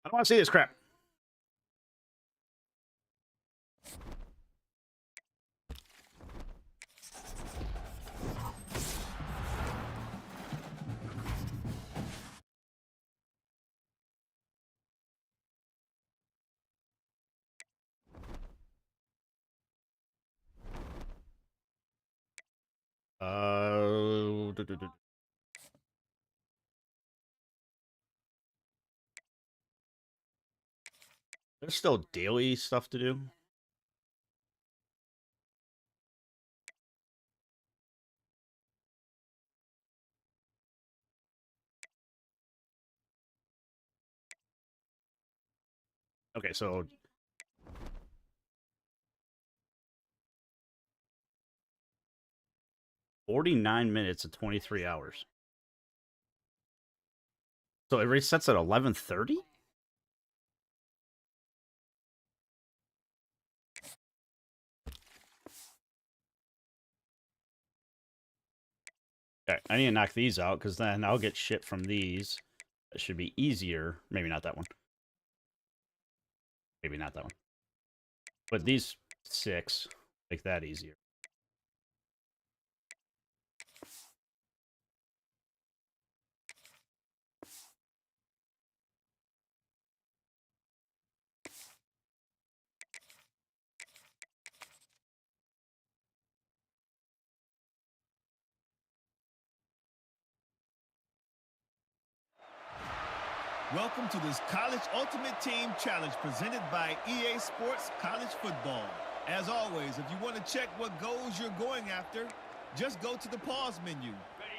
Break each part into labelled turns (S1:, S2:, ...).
S1: I don't want to see this crap. There's still daily stuff to do. Okay, so 49 minutes and 23 hours. So it resets at 11:30? Okay, I need to knock these out because then I'll get shit from these. That should be easier. Maybe not that one. Maybe not that one. But these 6 make that easier.
S2: Welcome to this College Ultimate Team Challenge presented by EA Sports College Football. As always, if you want to check what goals you're going after, just go to the pause menu.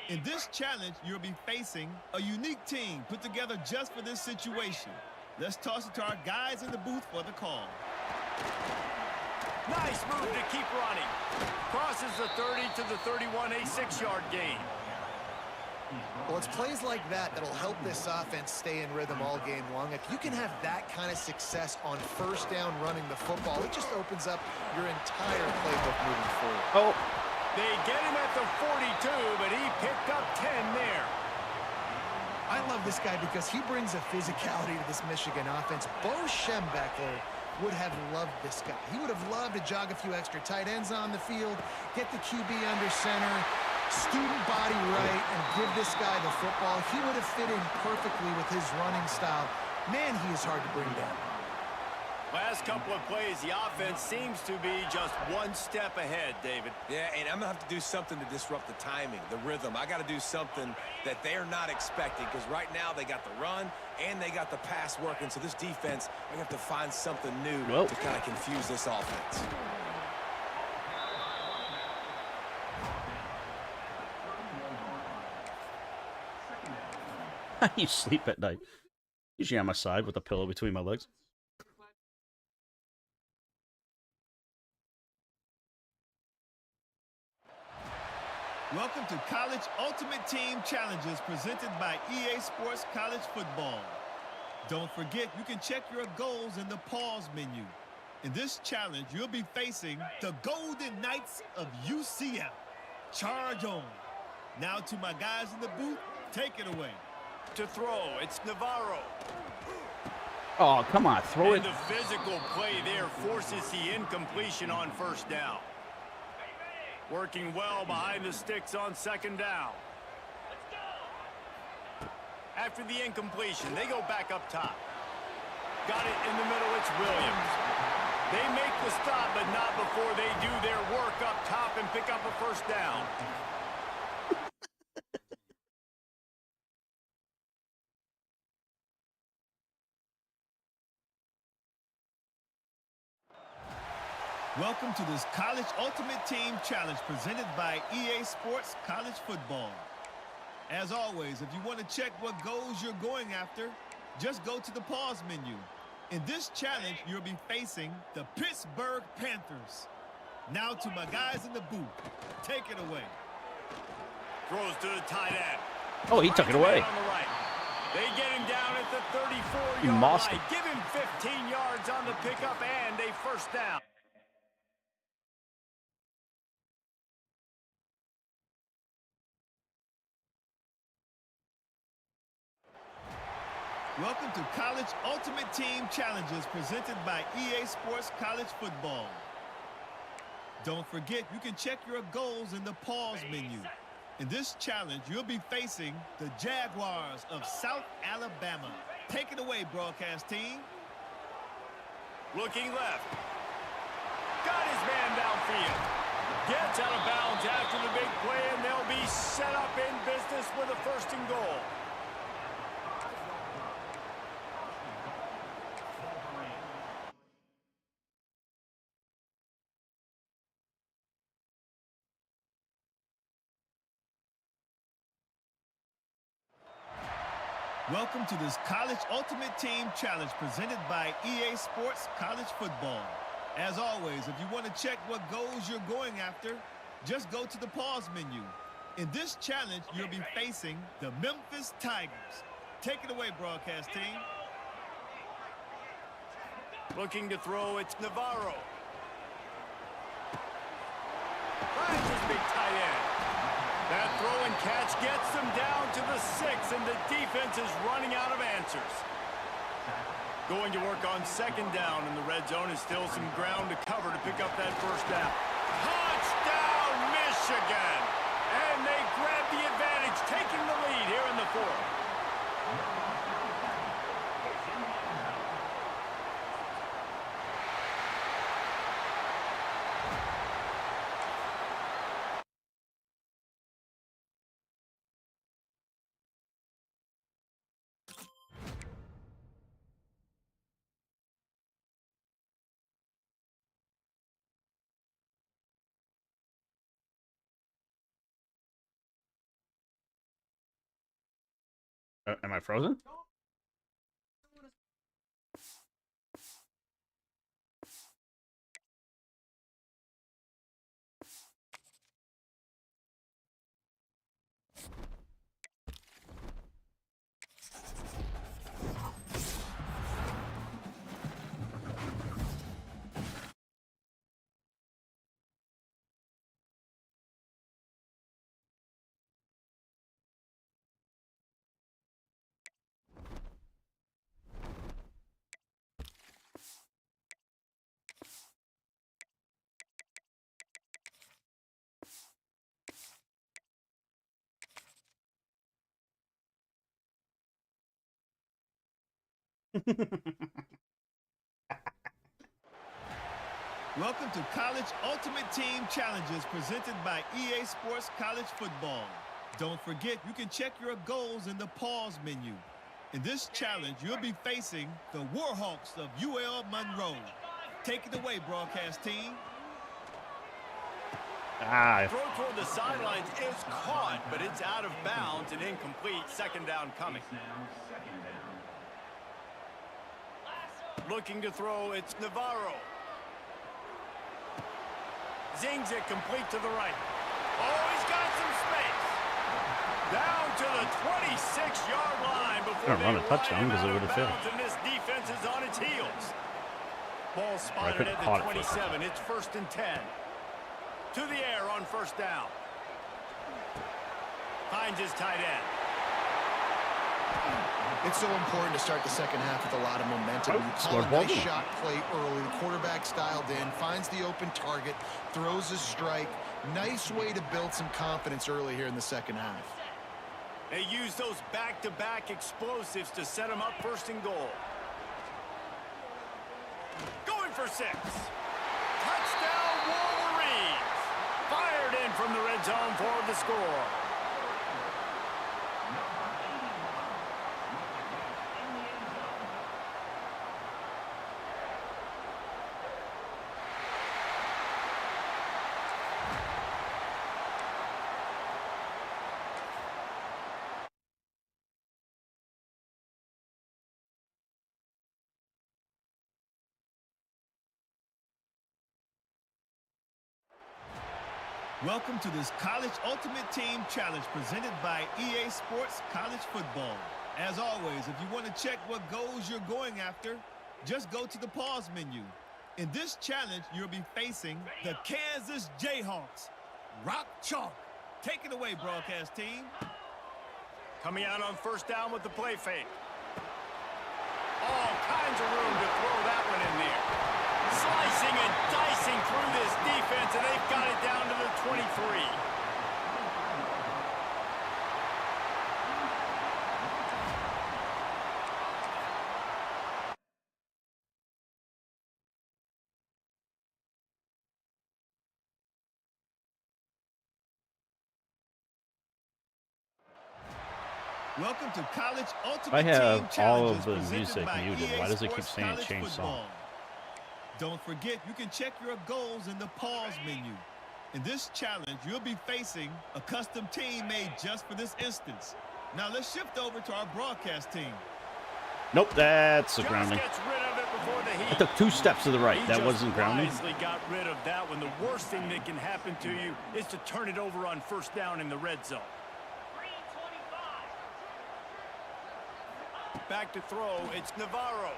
S2: In this challenge, you'll be facing a unique team put together just for this situation. Let's toss it to our guys in the booth for the call.
S3: Nice move to keep running. Crosses the 30 to the 31, a 6-yard gain.
S4: Well, it's plays like that that'll help this offense stay in rhythm all game long. If you can have that kind of success on first down running the football, it just opens up your entire playbook moving forward.
S1: Oh.
S3: They get him at the 42, but he picked up 10 there.
S4: I love this guy because he brings a physicality to this Michigan offense. Bo Schembechler would have loved this guy. He would have loved to jog a few extra tight ends on the field, get the QB under center, student body right, and give this guy the football. He would have fit in perfectly with his running style. Man, he is hard to bring down.
S3: Last couple of plays, the offense seems to be just one step ahead, David.
S5: Yeah, and I'm going to have to do something to disrupt the timing, the rhythm. I got to do something that they're not expecting because right now they got the run and they got the pass working. So this defense, I have to find something new to kind of confuse this offense.
S1: You sleep at night. Usually on my side with a pillow between my legs.
S2: Welcome to College Ultimate Team Challenges presented by EA Sports College Football. Don't forget, you can check your goals in the pause menu. In this challenge, you'll be facing the Golden Knights of UCF. Charge on. Now to my guys in the booth, take it away.
S3: To throw, it's Navarro.
S1: Oh, come on, throw it.
S3: And the physical play there forces the incompletion on first down. Working well behind the sticks on second down. After the incompletion, they go back up top. Got it in the middle, it's Williams. They make the stop, but not before they do their work up top and pick up a first down.
S2: Welcome to this College Ultimate Team Challenge presented by EA Sports College Football. As always, if you want to check what goals you're going after, just go to the pause menu. In this challenge, you'll be facing the Pittsburgh Panthers. Now to my guys in the booth. Take it away.
S3: Throws to the tight end.
S1: Oh, he took it away.
S3: On the right. They get him down at the 34-yard
S1: He mossed him.
S3: line. Give him 15 yards on the pickup and a first down.
S2: Welcome to College Ultimate Team Challenges presented by EA Sports College Football. Don't forget, you can check your goals in the pause menu. In this challenge, you'll be facing the Jaguars of South Alabama. Take it away, broadcast team.
S3: Looking left. Got his man downfield. Gets out of bounds after the big play, and they'll be set up in business with a 1st and goal.
S2: Welcome to this College Ultimate Team Challenge presented by EA Sports College Football. As always, if you want to check what goals you're going after, just go to the pause menu. In this challenge, you'll be facing the Memphis Tigers. Take it away, broadcast team.
S3: Looking to throw, it's Navarro. Finds his big tight end. That throw and catch gets them down to the 6, and the defense is running out of answers. Going to work on 2nd down, and the red zone is still some ground to cover to pick up that 1st down. Touchdown, Michigan! And they grab the advantage, taking the lead here in the 4th.
S1: Am I frozen?
S2: Welcome to College Ultimate Team Challenges presented by EA Sports College Football. Don't forget, you can check your goals in the pause menu. In this challenge, you'll be facing the Warhawks of UL Monroe. Take it away, broadcast team.
S3: Throw toward the sidelines is caught, but it's out of bounds and incomplete. 2nd down coming. Looking to throw, it's Navarro. Zings it complete to the right. Oh, he's got some space. Down to the 26-yard line before they run a touchdown because it would have failed. And this defense is on its heels. Ball spotted at the 27. It's 1st and 10. To the air on 1st down. Finds his tight end.
S4: It's so important to start the 2nd half with a lot of momentum. You call a nice shot play early. The quarterback's dialed in, finds the open target, throws a strike. Nice way to build some confidence early here in the 2nd half.
S3: They use those back-to-back explosives to set them up 1st and goal. Going for 6. Touchdown, Wolverines! Fired in from the red zone for the score.
S2: Welcome to this College Ultimate Team Challenge presented by EA Sports College Football. As always, if you want to check what goals you're going after, just go to the pause menu. In this challenge, you'll be facing the Kansas Jayhawks. Rock chalk. Take it away, broadcast team.
S3: Coming out on 1st down with the play fake. All kinds of room to throw that one in there. Slicing and dicing through this defense, and they've got it down to the 23.
S2: Welcome to College Ultimate
S1: I have
S2: Team
S1: all
S2: Challenges
S1: of the
S2: presented
S1: music
S2: by
S1: muted.
S2: EA
S1: Why does it keep
S2: Sports
S1: saying
S2: College
S1: change
S2: Football.
S1: song?
S2: Don't forget, you can check your goals in the pause menu. In this challenge, you'll be facing a custom team made just for this instance. Now let's shift over to our broadcast team.
S1: Nope, that's a
S3: Just
S1: grounding.
S3: gets rid of it before the heat.
S1: I took 2 steps to the right.
S3: He
S1: That
S3: just
S1: wasn't grounding.
S3: wisely got rid of that one. The worst thing that can happen to you is to turn it over on first down in the red zone. Back to throw, it's Navarro.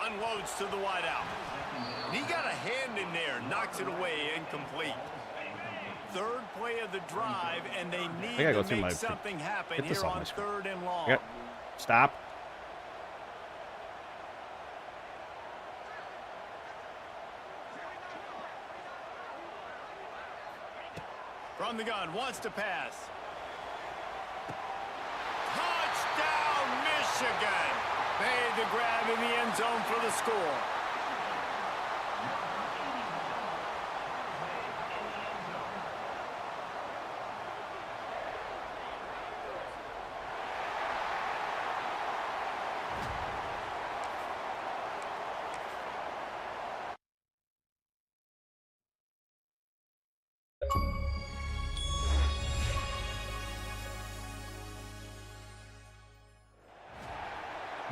S3: Unloads to the wideout. He got a hand in there, knocks it away, incomplete. Third play of the drive, and they need
S1: gotta go
S3: to
S1: through
S3: make
S1: my-
S3: something happen
S1: get this
S3: here
S1: off my
S3: on
S1: screen.
S3: 3rd and long.
S1: Yep. Stop.
S3: From the gun, wants to pass. Touchdown, Michigan! Made the grab in the end zone for the score.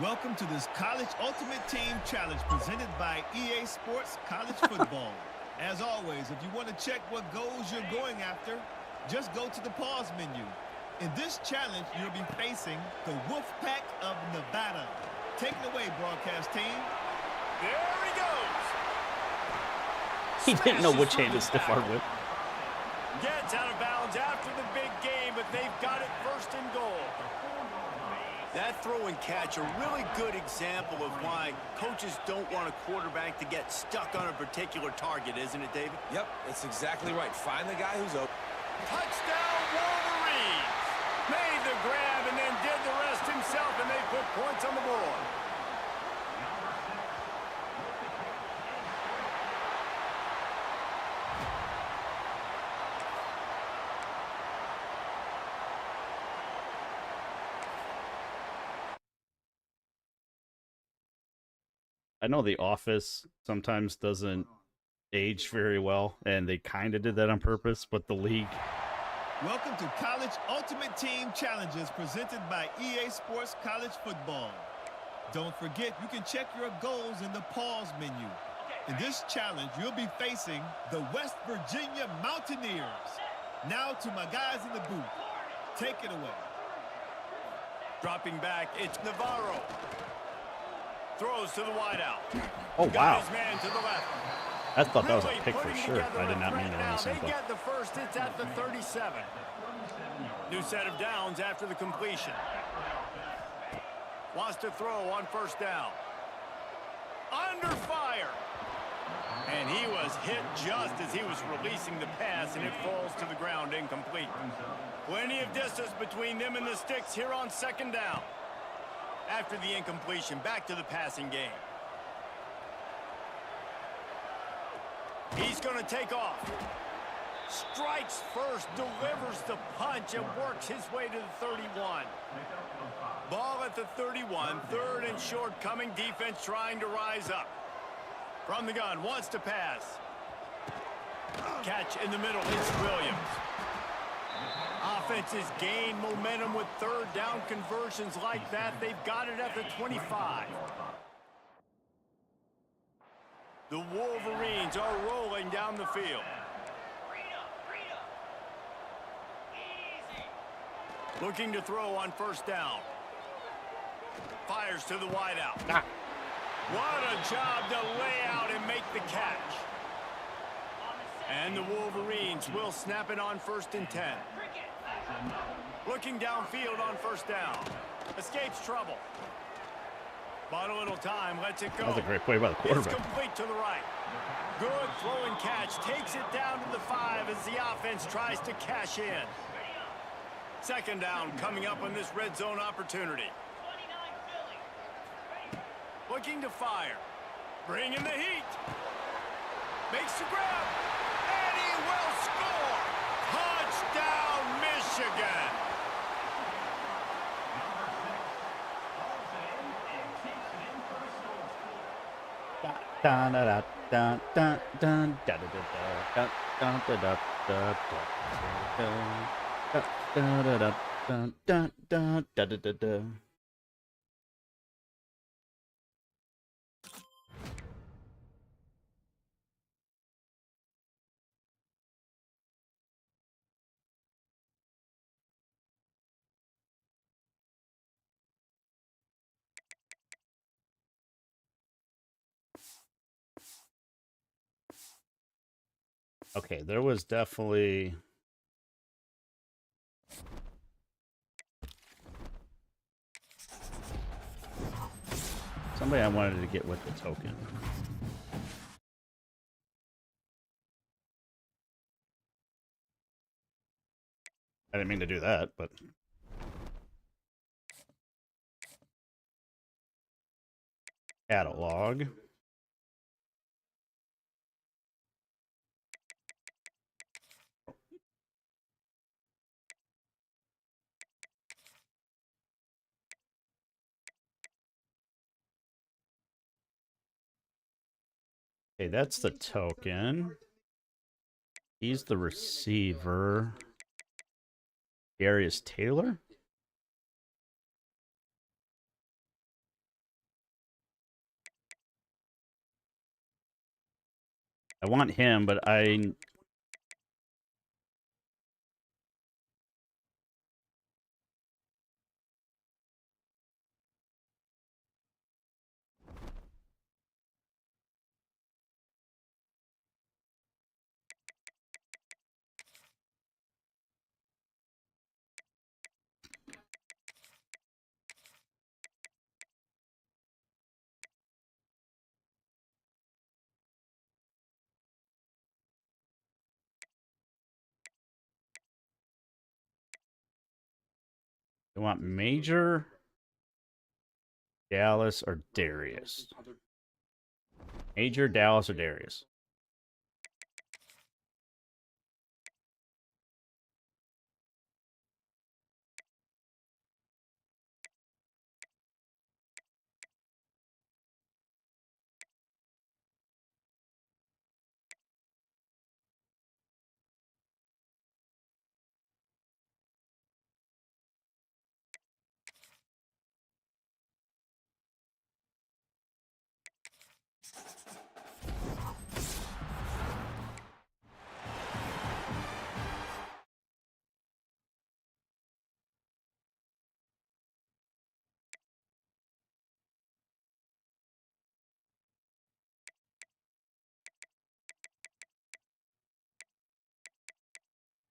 S2: Welcome to this College Ultimate Team Challenge presented by EA Sports College Football. As always, if you want to check what goals you're going after, just go to the pause menu. In this challenge, you'll be facing the Wolfpack of Nevada. Take it away, broadcast team.
S3: There he goes.
S1: He didn't know which
S3: Smashes
S1: hand to
S3: through the
S1: stiff arm
S3: tackle.
S1: with.
S3: Gets out of bounds after the big game, but they've got it 1st and goal. That throw and catch, a really good example of why coaches don't want a quarterback to get stuck on a particular target, isn't it, David?
S5: Yep, it's exactly right. Find the guy who's open.
S3: Touchdown, Wolverines! Made the grab and then did the rest himself, and they put points on the board.
S1: I know The Office sometimes doesn't age very well, and they kind of did that on purpose, but the league...
S2: Welcome to College Ultimate Team Challenges presented by EA Sports College Football. Don't forget, you can check your goals in the pause menu. In this challenge, you'll be facing the West Virginia Mountaineers. Now to my guys in the booth. Take it away.
S3: Dropping back, it's Navarro. Throws to the wideout.
S1: Oh,
S3: Got
S1: wow.
S3: his man to the left.
S1: I thought that was a
S3: Really
S1: pick for
S3: putting
S1: sure.
S3: together
S1: I did
S3: a
S1: not mean
S3: threat
S1: to
S3: now.
S1: run
S3: They
S1: something.
S3: get the first. It's at the 37. New set of downs after the completion. Wants to throw on 1st down. Under fire. And he was hit just as he was releasing the pass, and it falls to the ground incomplete. Plenty of distance between them and the sticks here on 2nd down. After the incompletion, back to the passing game. He's going to take off. Strikes first, delivers the punch, and works his way to the 31. Ball at the 31, 3rd and short, coming defense trying to rise up. From the gun, wants to pass. Catch in the middle, it's Williams. Offenses gain momentum with 3rd down conversions like that. They've got it at the 25. The Wolverines are rolling down the field. Looking to throw on 1st down. Fires to the wideout. What a job to lay out and make the catch. And the Wolverines will snap it on 1st and 10. Looking downfield on 1st down. Escapes trouble. Bought a little time, lets it go.
S1: That was a great play by the
S3: It's
S1: quarterback.
S3: complete to the right. Good throw and catch. Takes it down to the 5 as the offense tries to cash in. Second down coming up on this red zone opportunity. Looking to fire. Bringing the heat. Makes the grab. And he will score. Touchdown, Michigan.
S1: Dun, dun, dun, dun, dun, dun, dun, dun, dun, dun, dun, dun, dun, dun, dun, dun. Okay, there was definitely somebody I wanted to get with the token. I didn't mean to do that, but catalog. Okay, that's the token. He's the receiver. Darius Taylor? I want him, but I... I want Major, Dallas, or Darius. Major, Dallas, or Darius.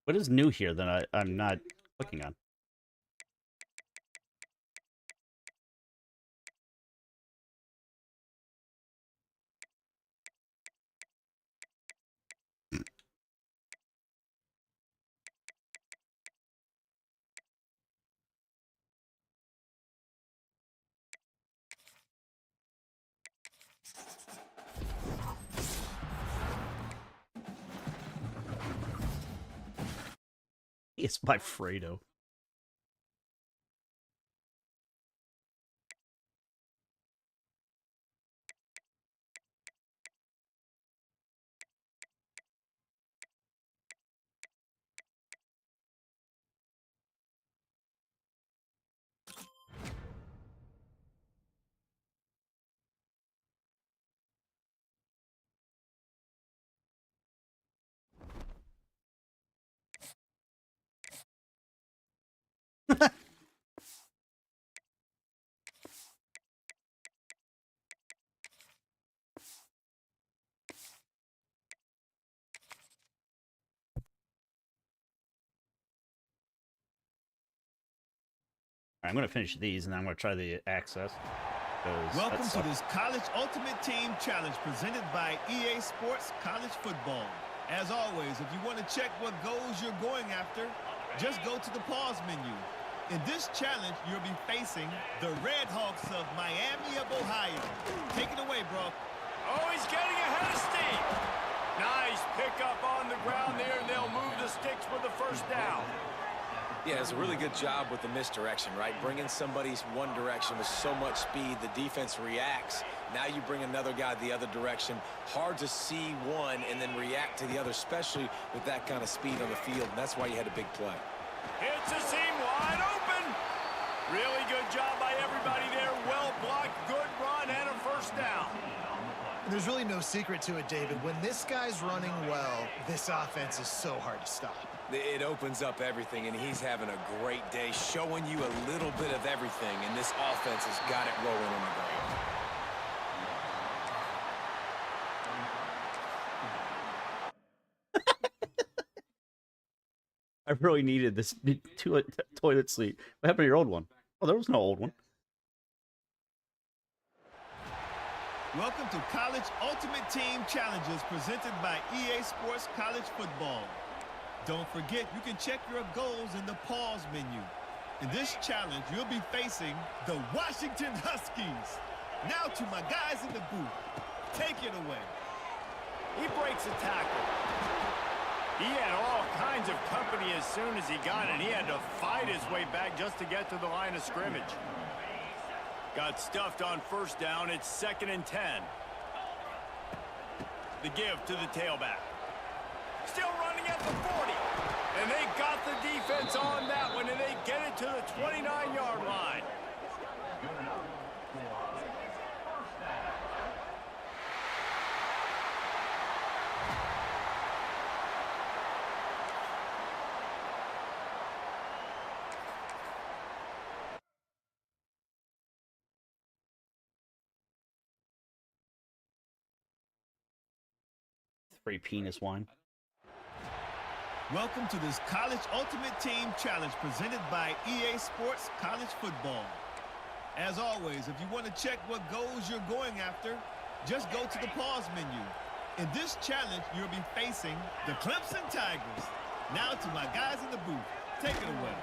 S1: What is new here that I'm not clicking on? It's by Fredo. I'm going to finish these, and then I'm going to try the access.
S2: Welcome to this College Ultimate Team Challenge presented by EA Sports College Football. As always, if you want to check what goals you're going after, just go to the pause menu. In this challenge, you'll be facing the Red Hawks of Miami of Ohio. Take it away, bro.
S3: Oh, he's getting ahead of steam. Nice pickup on the ground there, and they'll move the sticks with the first down.
S5: Yeah, it's a really good job with the misdirection, right? Bringing somebody's one direction with so much speed, the defense reacts. Now you bring another guy the other direction. Hard to see one and then react to the other, especially with that kind of speed on the field, and that's why you had a big play.
S3: Hits the seam wide open. Really good job by everybody there. Well blocked, good run, and a first down.
S4: There's really no secret to it, David. When this guy's running well, this offense is so hard to stop.
S5: It opens up everything, and he's having a great day, showing you a little bit of everything, and this offense has got it rolling on the ground.
S1: I really needed this toilet seat. What happened to your old one? Oh, there was no old one.
S2: Welcome to College Ultimate Team Challenges presented by EA Sports College Football. Don't forget, you can check your goals in the pause menu. In this challenge, you'll be facing the Washington Huskies. Now to my guys in the booth. Take it away.
S3: He breaks a tackle. He had all kinds of company as soon as he got it. He had to fight his way back just to get to the line of scrimmage. Got stuffed on first down. It's 2nd and 10. The give to the tailback. Still running at the 40. And they got the defense on that one, and they get it to the 29-yard line.
S1: Free penis wine.
S2: Welcome to this College Ultimate Team Challenge presented by EA Sports College Football. As always, if you want to check what goals you're going after, just go to the pause menu. In this challenge, you'll be facing the Clemson Tigers. Now to my guys in the booth. Take it away.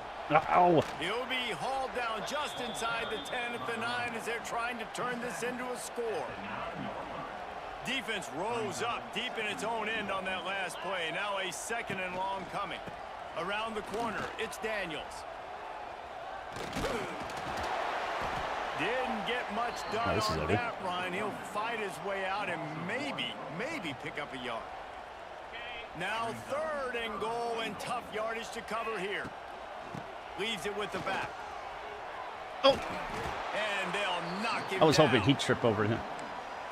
S1: Ow!
S3: He'll be hauled down just inside the 10 at the 9 as they're trying to turn this into a score. Defense rose up deep in its own end on that last play. Now a 2nd and long coming. Around the corner, it's Daniels. Didn't get much done on that run. He'll fight his way out and maybe pick up a yard. Now 3rd and goal and tough yardage to cover here. Leaves it with the back.
S1: Oh!
S3: And they'll knock him down.
S1: I was hoping he'd trip over him.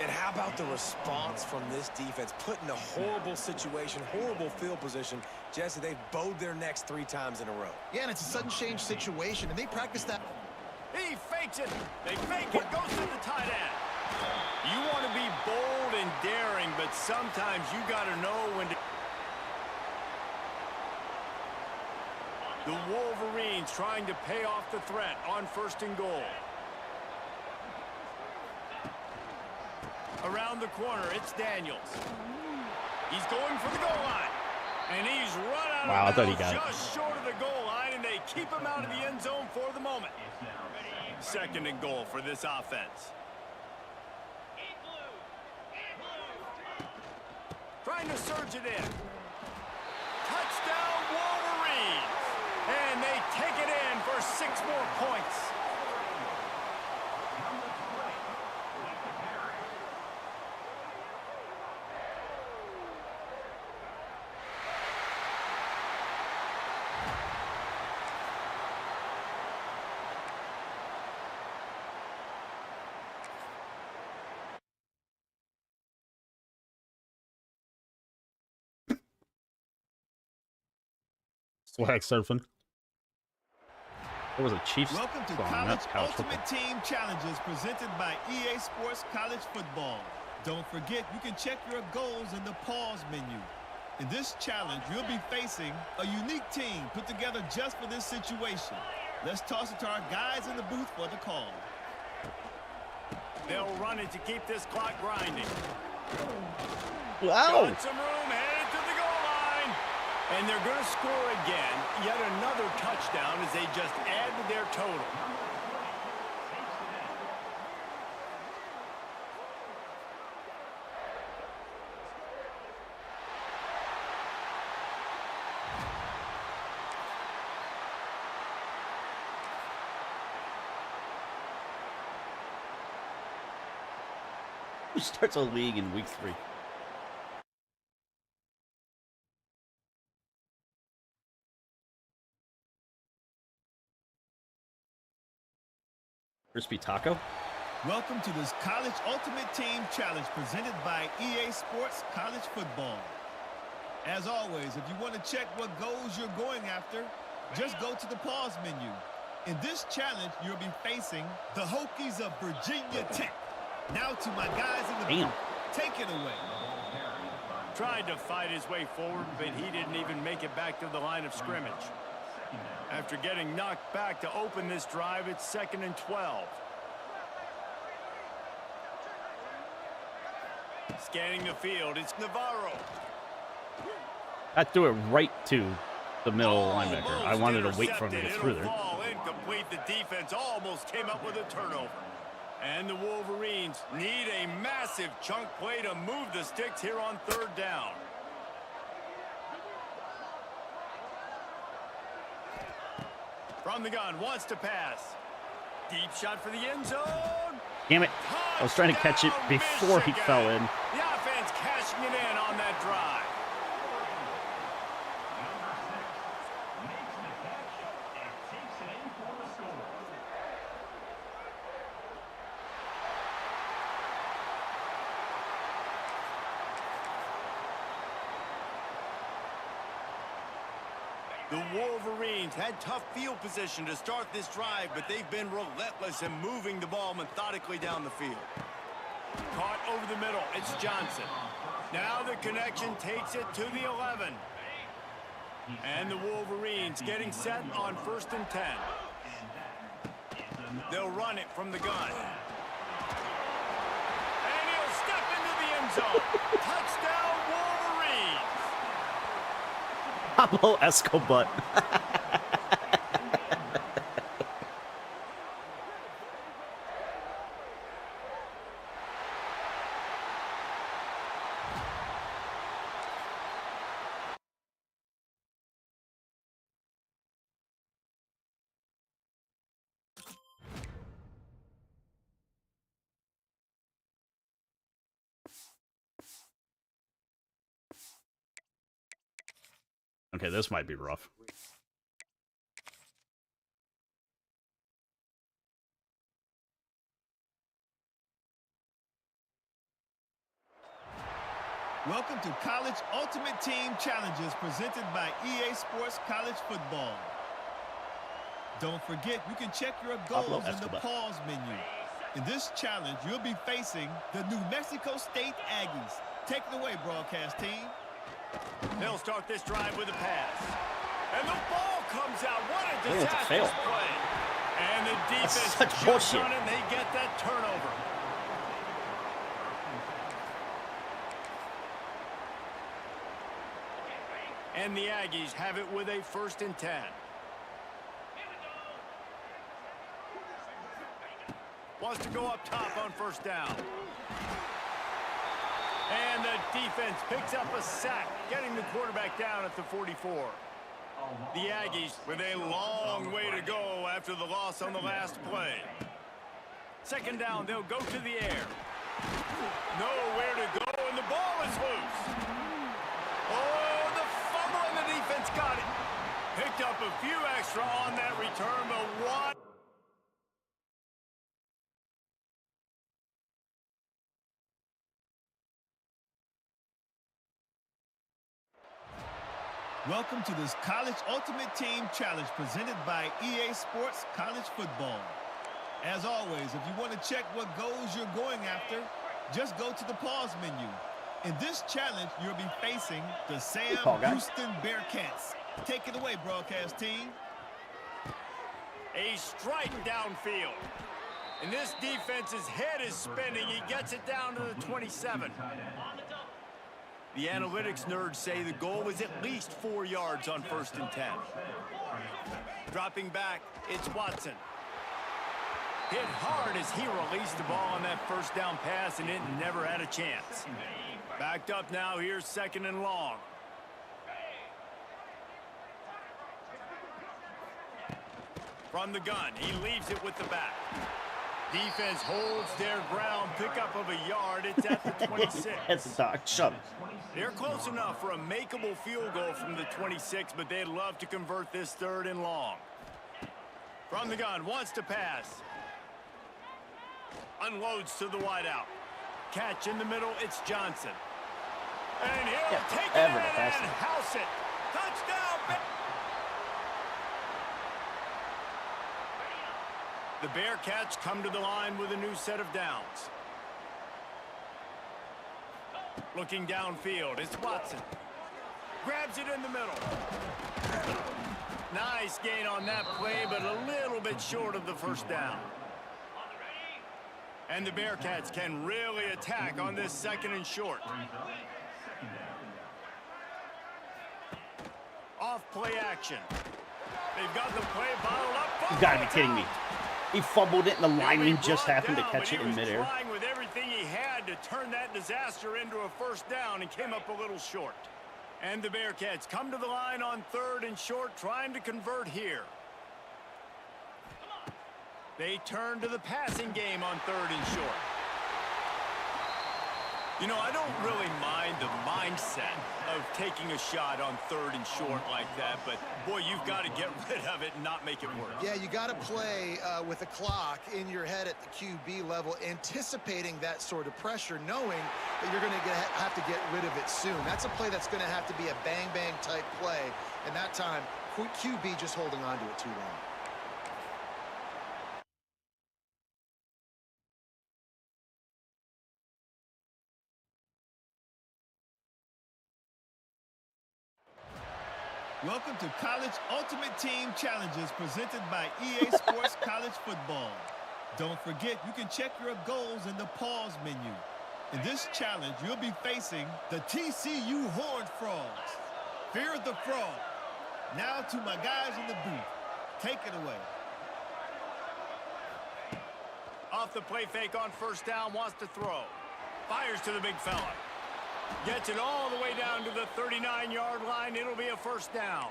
S5: And how about the response from this defense? Put in a horrible situation, horrible field position. Jesse, they've bowed their necks 3 times in a row.
S4: Yeah, and it's a sudden change situation, and they practice that.
S3: He fakes it. They fake it. Goes to the tight end. You want to be bold and daring, but sometimes you got to know when to. The Wolverines trying to pay off the threat on 1st and goal. Around the corner, it's Daniels. He's going for the goal line. And he's run out of bounds just short of the goal line, and they keep him out of the end zone for the moment. 2nd and goal for this offense. Trying to surge it in. Touchdown, Wolverines. And they take it in for 6 more points.
S1: Swag surfing. It was a Chiefs
S2: Welcome to
S1: song,
S2: College
S1: not college
S2: Ultimate
S1: football.
S2: Team Challenges presented by EA Sports College Football. Don't forget, you can check your goals in the pause menu. In this challenge, you'll be facing a unique team put together just for this situation. Let's toss it to our guys in the booth for the call.
S3: They'll run it to keep this clock grinding.
S1: Wow.
S3: Got some room, headed to the goal line. And they're going to score again. Yet another touchdown as they just add to their total.
S1: Who starts a league in week 3? Crispy Taco?
S2: Welcome to this College Ultimate Team Challenge presented by EA Sports College Football. As always, if you want to check what goals you're going after, just go to the pause menu. In this challenge, you'll be facing the Hokies of Virginia Tech. Now to my guys in the booth. Take it away.
S3: Tried to fight his way forward, but he didn't even make it back to the line of scrimmage. After getting knocked back to open this drive, it's 2nd and 12. Scanning the field, it's Navarro.
S1: I threw it right to the middle linebacker. I
S3: Almost
S1: wanted to wait for him to get
S3: intercepted.
S1: through
S3: It'll
S1: there.
S3: fall incomplete. The defense almost came up with a turnover. And the Wolverines need a massive chunk play to move the sticks here on 3rd down. From the gun, wants to pass. Deep shot for the end zone.
S1: Damn it. I was trying to catch it
S3: Touchdown,
S1: before he
S3: Michigan.
S1: fell in.
S3: The offense cashing it in on that drive. The Wolverines had tough field position to start this drive, but they've been relentless in moving the ball methodically down the field. Caught over the middle. It's Johnson. Now the connection takes it to the 11. And the Wolverines getting set on 1st and 10. They'll run it from the gun. And he'll step into the end zone. Touchdown, Wolverines.
S1: Pablo Escobar. Okay, this might be rough.
S2: Welcome to College Ultimate Team Challenges presented by EA Sports College Football. Don't forget, you can check your goals in the pause menu. In this challenge, you'll be facing the New Mexico State Aggies. Take it away, broadcast team.
S3: They'll start this drive with a pass. And the ball comes out. What a
S1: It's a
S3: disastrous
S1: fail.
S3: play. And the defense
S1: such
S3: jumps
S1: bullshit.
S3: on it, and they get that turnover. And the Aggies have it with a 1st and 10. Wants to go up top on 1st down. And the defense picks up a sack, getting the quarterback down at the 44. The Aggies with a long way to go after the loss on the last play. 2nd down, they'll go to the air. Nowhere to go, and the ball is loose. Oh, the fumble, and the defense got it. Picked up a few extra on that return, but what?
S2: Welcome to this College Ultimate Team Challenge presented by EA Sports College Football. As always, if you want to check what goals you're going after, just go to the pause menu. In this challenge, you'll be facing the Sam Houston Bearcats. Take it away, broadcast team.
S3: A strike downfield. And this defense's head is spinning. He gets it down to the 27. The analytics nerds say the goal was at least 4 yards on 1st and 10. Dropping back, it's Watson. Hit hard as he released the ball on that first down pass, and it never had a chance. Backed up now, here's 2nd and long. From the gun, he leaves it with the back. Defense holds their ground, pickup of a yard. It's at the 26.
S1: That's a dog. Shut up.
S3: They're close enough for a makeable field goal from the 26, but they'd love to convert this 3rd and long. From the gun, wants to pass. Unloads to the wideout. Catch in the middle, it's Johnson. And he'll take it in and house it. Touchdown! The Bearcats come to the line with a new set of downs. Looking downfield, it's Watson. Grabs it in the middle. Nice gain on that play, but a little bit short of the 1st down. And the Bearcats can really attack on this 2nd and short. Off play action. They've got the play bottled up.
S1: You gotta be kidding me. He fumbled it, and the lineman just happened to catch it in midair.
S3: He was trying with everything he had to turn that disaster into a 1st down and came up a little short. And the Bearcats come to the line on 3rd and short, trying to convert here. They turn to the passing game on 3rd and short. You know, I don't really mind the mindset of taking a shot on 3rd and short like that, but boy, you've got to get rid of it and not make it work.
S4: Yeah, you got to play with a clock in your head at the QB level, anticipating that sort of pressure, knowing that you're going to have to get rid of it soon. That's a play that's going to have to be a bang-bang type play, and that time, QB just holding on to it too long.
S2: Welcome to College Ultimate Team Challenges presented by EA Sports College Football. Don't forget, you can check your goals in the pause menu. In this challenge, you'll be facing the TCU Horned Frogs. Fear the Frog. Now to my guys in the booth. Take it away.
S3: Off the play fake on 1st down, wants to throw. Fires to the big fella. Gets it all the way down to the 39-yard line. It'll be a 1st down.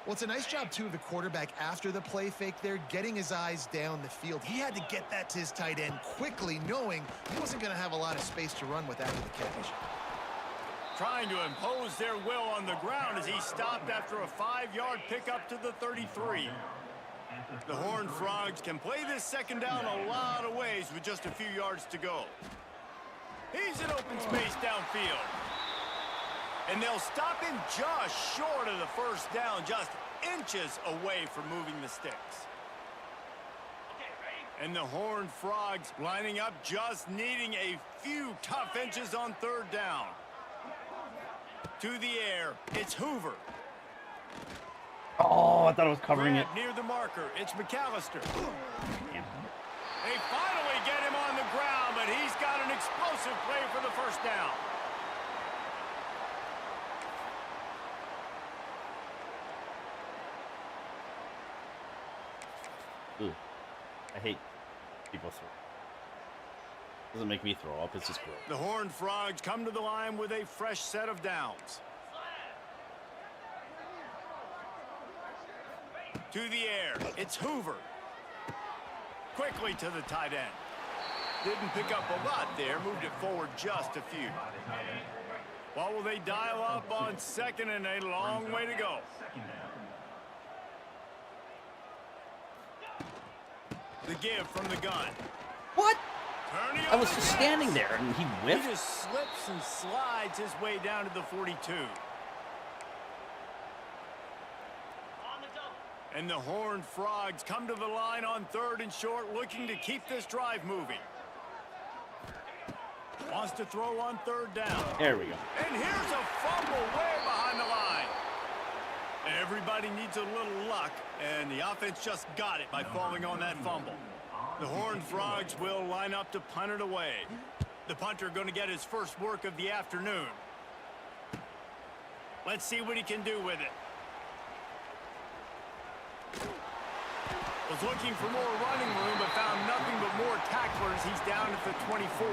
S4: Well, it's a nice job, too, of the quarterback after the play fake there, getting his eyes down the field. He had to get that to his tight end quickly, knowing he wasn't going to have a lot of space to run with after the catch.
S3: Trying to impose their will on the ground as he stopped after a 5-yard pickup to the 33. The Horned Frogs can play this 2nd down a lot of ways with just a few yards to go. He's in open space downfield. And they'll stop him just short of the 1st down, just inches away from moving the sticks. And the Horned Frogs lining up, just needing a few tough inches on 3rd down. To the air, it's Hoover.
S1: Oh, I thought I was covering it.
S3: Near the marker, it's McAllister.
S1: Damn.
S3: They finally get him on the ground, but he's got an explosive play for the 1st down.
S1: Ooh. I hate people throw. Doesn't make me throw up, it's just gross.
S3: The Horned Frogs come to the line with a fresh set of downs. To the air, it's Hoover. Quickly to the tight end. Didn't pick up a lot there, moved it forward just a few. What will they dial up on 2nd and a long way to go? The give from the gun.
S1: What?
S3: Turning
S1: I was
S3: on
S1: just
S3: the
S1: standing
S3: gas.
S1: there and he
S3: He
S1: whiffed.
S3: just slips and slides his way down to the 42. And the Horned Frogs come to the line on 3rd and short, looking to keep this drive moving. Wants to throw on 3rd down.
S1: There we go.
S3: And here's a fumble way behind the line. Everybody needs a little luck, and the offense just got it by falling on that fumble. The Horned Frogs will line up to punt it away. The punter going to get his first work of the afternoon. Let's see what he can do with it. Was looking for more running room, but found nothing but more tacklers. He's down at the 24.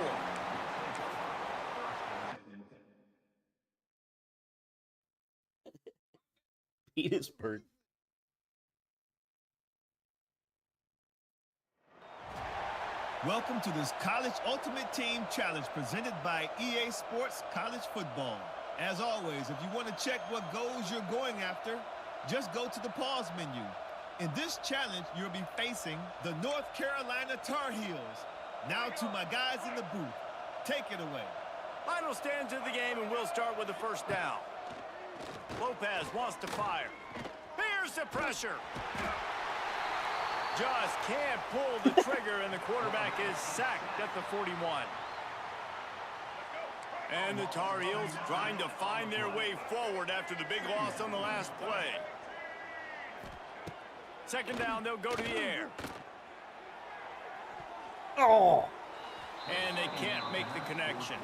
S1: Petersburg.
S2: Welcome to this College Ultimate Team Challenge presented by EA Sports College Football. As always, if you want to check what goals you're going after, just go to the pause menu. In this challenge, you'll be facing the North Carolina Tar Heels. Now to my guys in the booth. Take it away.
S3: Final stands of the game, and we'll start with the first down. Lopez wants to fire. Here's the pressure. Just can't pull the trigger, and the quarterback is sacked at the 41. And the Tar Heels trying to find their way forward after the big loss on the last play. Second down, they'll go to the air.
S1: Oh!
S3: And they can't make the connection.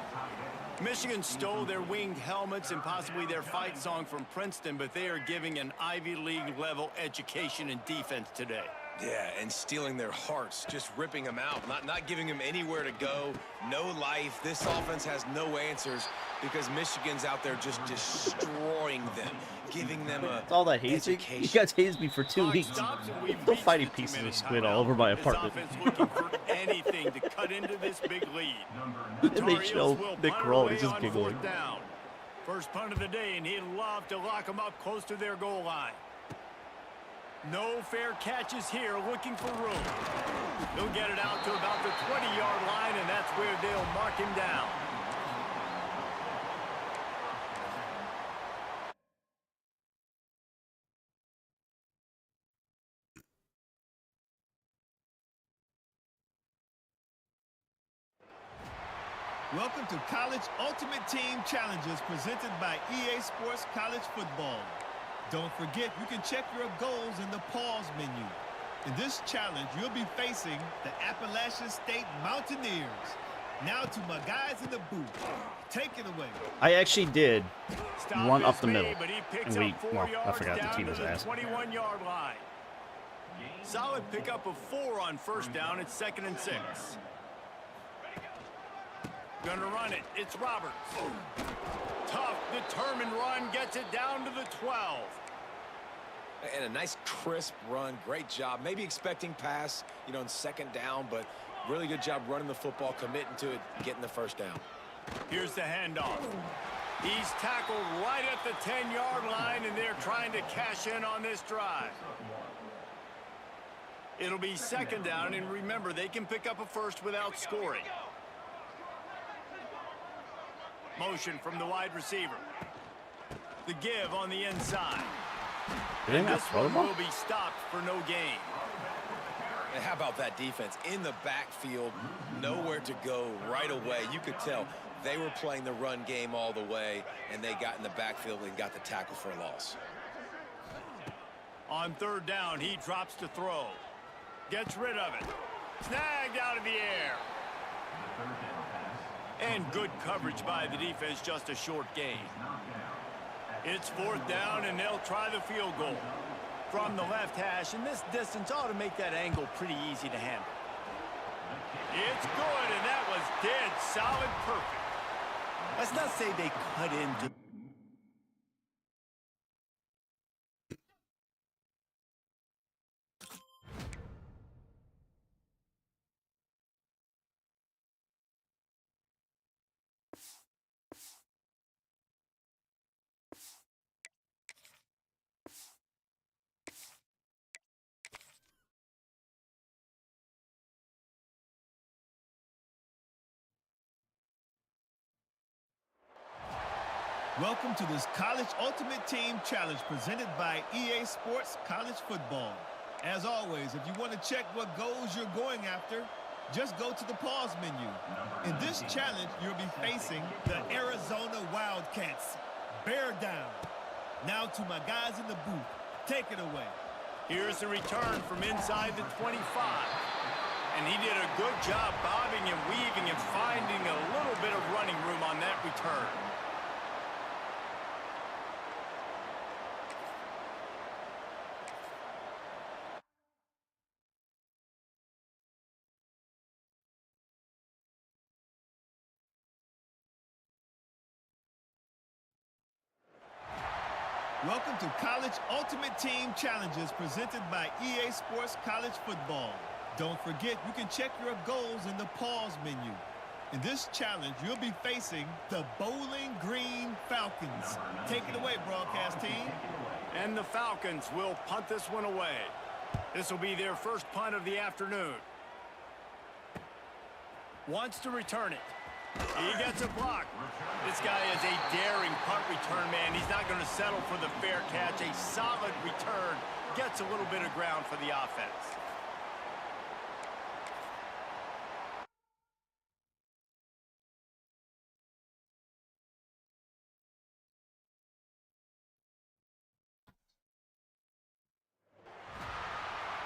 S3: Michigan stole their winged helmets and possibly their fight song from Princeton, but they are giving an Ivy League level education in defense today.
S5: Yeah, and stealing their hearts, just ripping them out, not giving them anywhere to go, no life. This offense has no answers because Michigan's out there just destroying them, giving them a
S1: It's all that hazing. You guys hazed me for 2 weeks. Still fighting pieces of squid all over my apartment.
S3: This offense looking for anything to cut into this big lead. The
S1: And they
S3: Tar
S1: show
S3: Heels will
S1: Nick
S3: punt
S1: Roll,
S3: away
S1: he's just
S3: on
S1: giggling.
S3: fourth down. First punt of the day, and he'd love to lock them up close to their goal line. No fair catches here, looking for room. He'll get it out to about the 20-yard line, and that's where they'll mark him down.
S2: Welcome to College Ultimate Team Challenges presented by EA Sports College Football. Don't forget, you can check your goals in the pause menu. In this challenge, you'll be facing the Appalachian State Mountaineers. Now to my guys in the booth. Take it away.
S1: I actually did
S3: Stop
S1: run up
S3: is
S1: the
S3: made,
S1: middle.
S3: but he picks
S1: And we,
S3: up 4
S1: well, I
S3: yards
S1: forgot the
S3: down
S1: team
S3: to
S1: was
S3: the
S1: asked.
S3: 21-yard line. Solid pickup of 4 on first down. It's 2nd and 6. Gonna run it. It's Roberts. Tough, determined run. Gets it down to the 12.
S5: And a nice crisp run. Great job. Maybe expecting pass, on second down, but really good job running the football, committing to it, getting the first down.
S3: Here's the handoff. He's tackled right at the 10-yard line, and they're trying to cash in on this drive. It'll be second down, and remember, they can pick up a first without scoring. Motion from the wide receiver. The give on the inside.
S1: Did
S3: And
S1: they not
S3: this
S1: throw the
S3: one
S1: ball?
S3: will be stopped for no gain.
S5: And how about that defense? In the backfield, nowhere to go right away. You could tell they were playing the run game all the way, and they got in the backfield and got the tackle for a loss.
S3: On third down, he drops to throw. Gets rid of it. Snagged out of the air. And good coverage by the defense, just a short gain. It's fourth down, and they'll try the field goal. From the left hash, and this distance ought to make that angle pretty easy to handle. It's good, and that was dead solid perfect. Let's not say they cut into...
S2: Welcome to this College Ultimate Team Challenge presented by EA Sports College Football. As always, if you want to check what goals you're going after, just go to the pause menu. In this challenge, you'll be facing the Arizona Wildcats. Bear down. Now to my guys in the booth. Take it away.
S3: Here's the return from inside the 25. And he did a good job bobbing and weaving and finding a little bit of running room on that return.
S2: Welcome to College Ultimate Team Challenges presented by EA Sports College Football. Don't forget, you can check your goals in the pause menu. In this challenge, you'll be facing the Bowling Green Falcons. Take it away, broadcast team.
S3: And the Falcons will punt this one away. This will be their first punt of the afternoon. Wants to return it. He gets a block. This guy is a daring punt return man. He's not going to settle for the fair catch. A solid return gets a little bit of ground for the offense.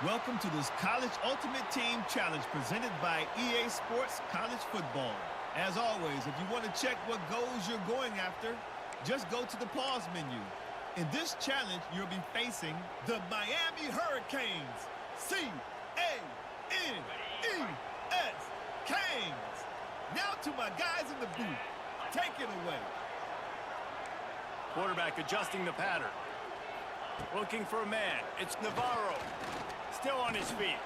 S2: Welcome to this College Ultimate Team Challenge presented by EA Sports College Football. As always, if you want to check what goals you're going after, just go to the pause menu. In this challenge, you'll be facing the Miami Hurricanes. C-A-N-E-S, Canes. Now to my guys in the booth. Take it away.
S3: Quarterback adjusting the pattern. Looking for a man. It's Navarro. Still on his feet.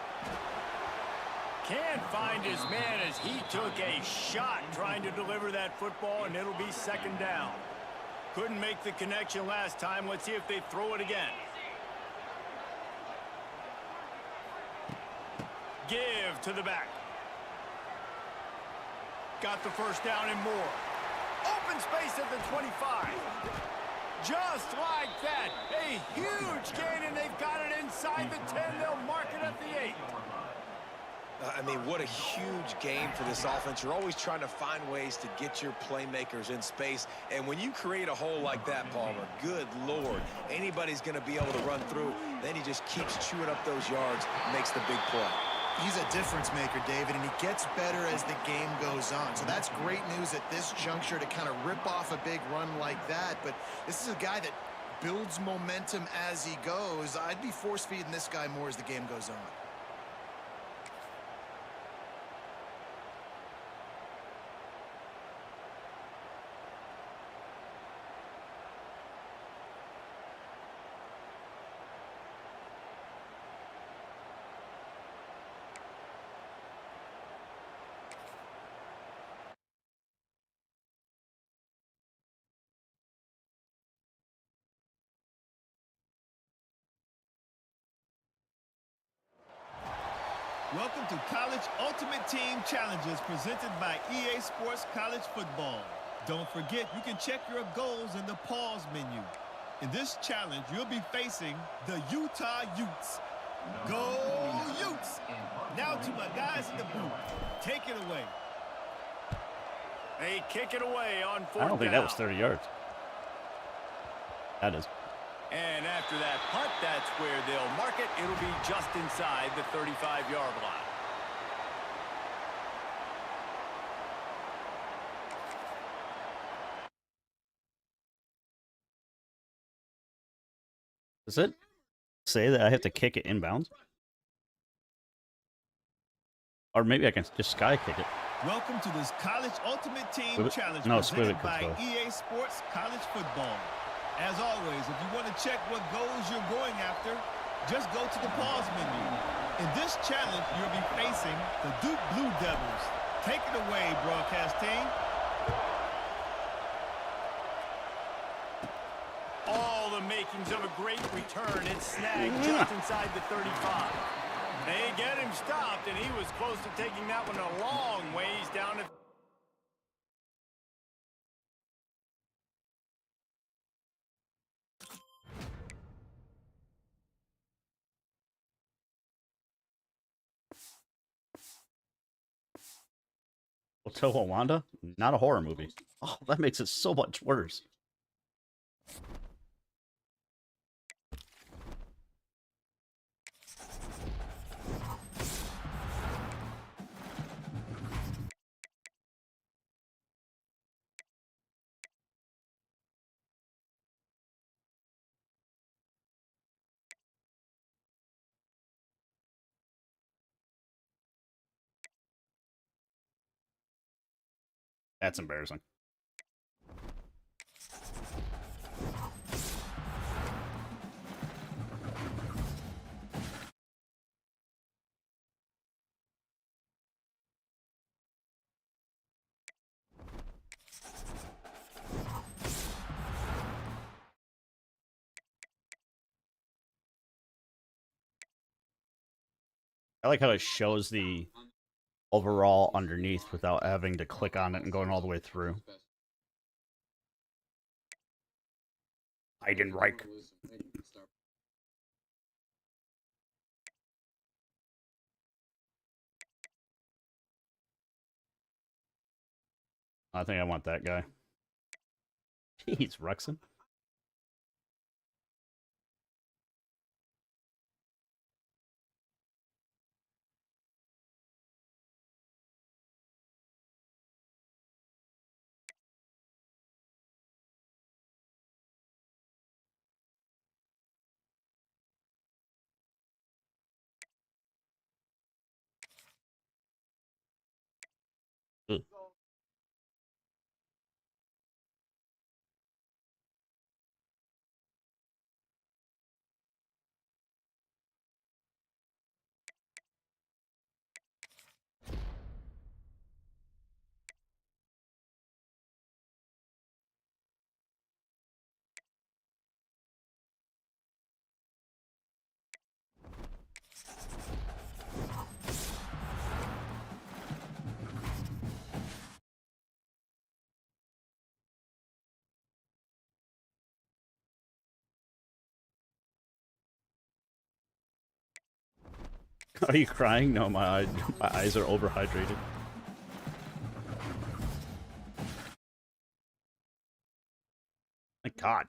S3: Can't find his man as he took a shot trying to deliver that football, and it'll be second down. Couldn't make the connection last time. Let's see if they throw it again. Give to the back. Got the first down and more. Open space at the 25. Just like that. A huge gain, and they've got it inside the 10. They'll mark it at the 8.
S5: I mean, what a huge game for this offense. You're always trying to find ways to get your playmakers in space. And when you create a hole like that, Palmer, good Lord, anybody's going to be able to run through. Then he just keeps chewing up those yards, makes the big play.
S4: He's a difference maker, David, and he gets better as the game goes on. So that's great news at this juncture to kind of rip off a big run like that. But this is a guy that builds momentum as he goes. I'd be force-feeding this guy more as the game goes on.
S2: Welcome to College Ultimate Team Challenges presented by EA Sports College Football. Don't forget, you can check your goals in the pause menu. In this challenge, you'll be facing the Utah Utes. Go Utes! Now to my guys in the booth. Take it away.
S3: They kick it away on fourth down.
S1: I don't think that was 30 yards. That is.
S3: And after that punt, that's where they'll mark it. It'll be just inside the 35-yard line.
S1: Does it say that I have to kick it inbounds? Or maybe I can just sky kick it.
S2: Welcome to this College Ultimate Team
S1: Squib it?
S2: Challenge
S1: No,
S2: presented
S1: Squib it
S2: by
S1: could go.
S2: EA Sports College Football. As always, if you want to check what goals you're going after, just go to the pause menu. In this challenge, you'll be facing the Duke Blue Devils. Take it away, broadcast team.
S3: All the makings of a great return. It's snagged just inside the 35. They get him stopped, and he was close to taking that one a long ways down to...
S1: Hotel Rwanda? Not a horror movie. Oh, that makes it so much worse. That's embarrassing. I like how it shows the overall underneath without having to click on it and going all the way through. Heidenreich. I think I want that guy. Jeez, Ruxin. Ugh. Are you crying? No, my eyes are overhydrated. My God.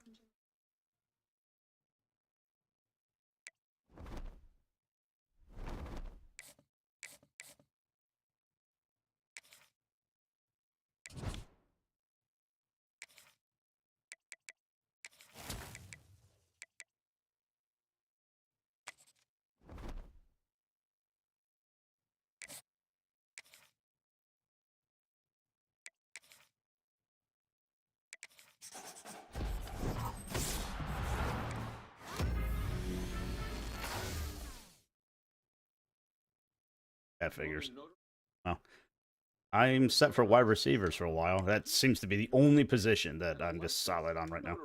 S1: That figures. Well, I'm set for wide receivers for a while. That seems to be the only position that I'm just solid on right now.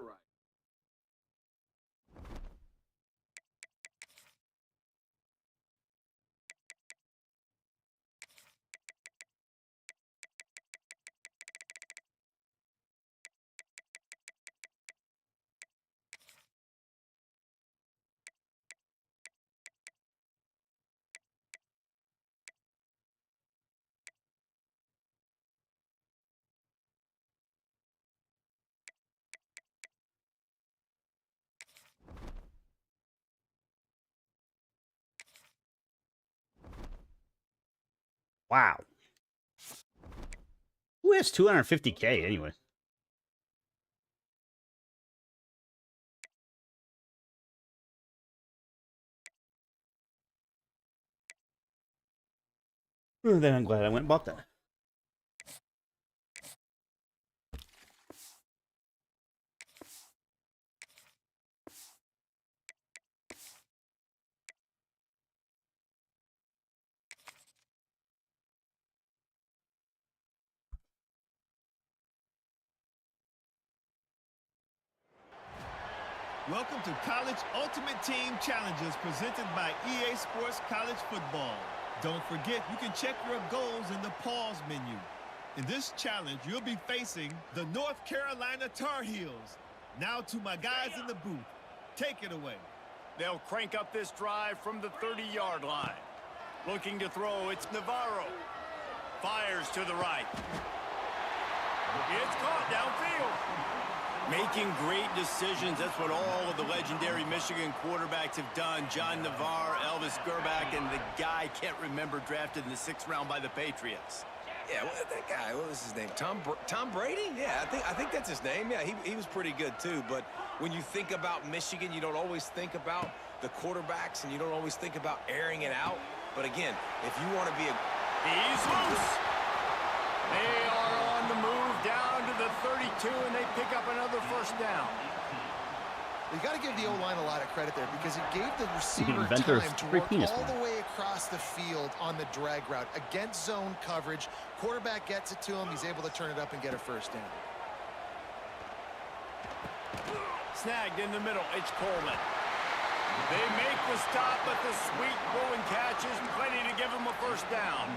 S1: Wow. Who has 250K anyway? Well, then I'm glad I went and bought that.
S2: Welcome to College Ultimate Team Challenges presented by EA Sports College Football. Don't forget, you can check your goals in the pause menu. In this challenge, you'll be facing the North Carolina Tar Heels. Now to my guys in the booth. Take it away.
S3: They'll crank up this drive from the 30-yard line. Looking to throw, it's Navarro. Fires to the right. It's caught downfield. Making great decisions. That's what all of the legendary Michigan quarterbacks have done. John Navarre, Elvis Gerbach, and the guy can't remember drafted in the 6th round by the Patriots.
S5: Yeah, well, that guy, what was his name? Tom Brady? Yeah, I think that's his name. Yeah, he was pretty good too. But when you think about Michigan, you don't always think about the quarterbacks, and you don't always think about airing it out. But again, if you want to be a...
S3: He's loose. They are on on the move down to the 32, and they pick up another first down.
S4: You got to give the O-line a lot of credit there because it gave the receiver
S1: Inventor
S4: time to
S1: free
S4: work
S1: penis
S4: all
S1: man.
S4: the way across the field on the drag route against zone coverage. Quarterback gets it to him. He's able to turn it up and get a first down.
S3: Snagged in the middle. It's Coleman. They make the stop, but the sweet throw and catch is plenty to give them a first down.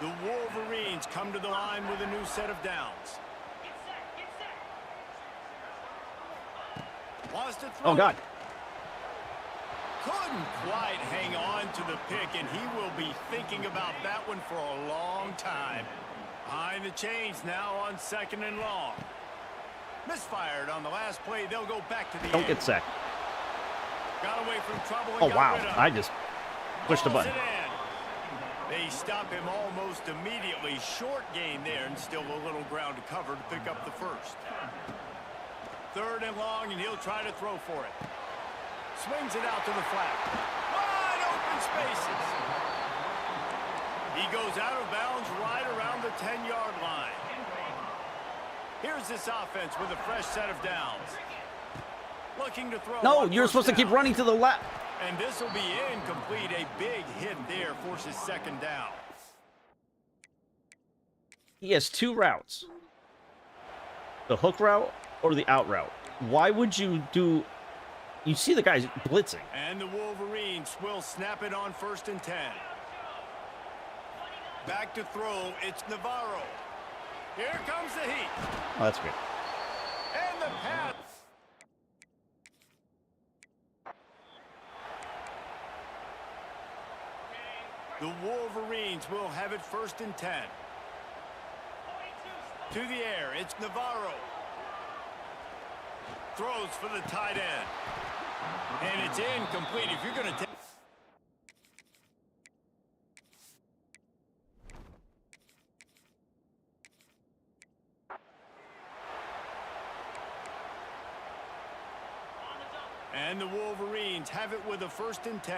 S3: The Wolverines come to the line with a new set of downs. Wants to throw.
S1: Oh, God.
S3: Couldn't quite hang on to the pick, and he will be thinking about that one for a long time. Behind the chains now on 2nd and long. Misfired on the last play. They'll go back to the
S1: Don't
S3: end.
S1: get sacked.
S3: Got away from trouble and
S1: Oh,
S3: got
S1: wow.
S3: rid of
S1: I
S3: it.
S1: just pushed the
S3: Pulls
S1: button.
S3: it in. They stop him almost immediately. Short gain there, and still a little ground to cover to pick up the first. 3rd and long, and he'll try to throw for it. Swings it out to the flat. Wide open spaces. He goes out of bounds right around the 10-yard line. Here's this offense with a fresh set of downs. Looking to throw.
S1: No,
S3: on
S1: you're
S3: first
S1: supposed to keep
S3: down.
S1: running to the left.
S3: And this will be incomplete. A big hit there forces 2nd down.
S1: He has 2 routes. The hook route or the out route. Why would you do... You see the guys blitzing.
S3: And the Wolverines will snap it on 1st and 10. Back to throw. It's Navarro. Here comes the heat.
S1: Oh, that's great.
S3: And the pass. The Wolverines will have it 1st and 10. To the air, it's Navarro. Throws for the tight end. And it's incomplete. If you're going to take... And the Wolverines have it with a 1st and 10.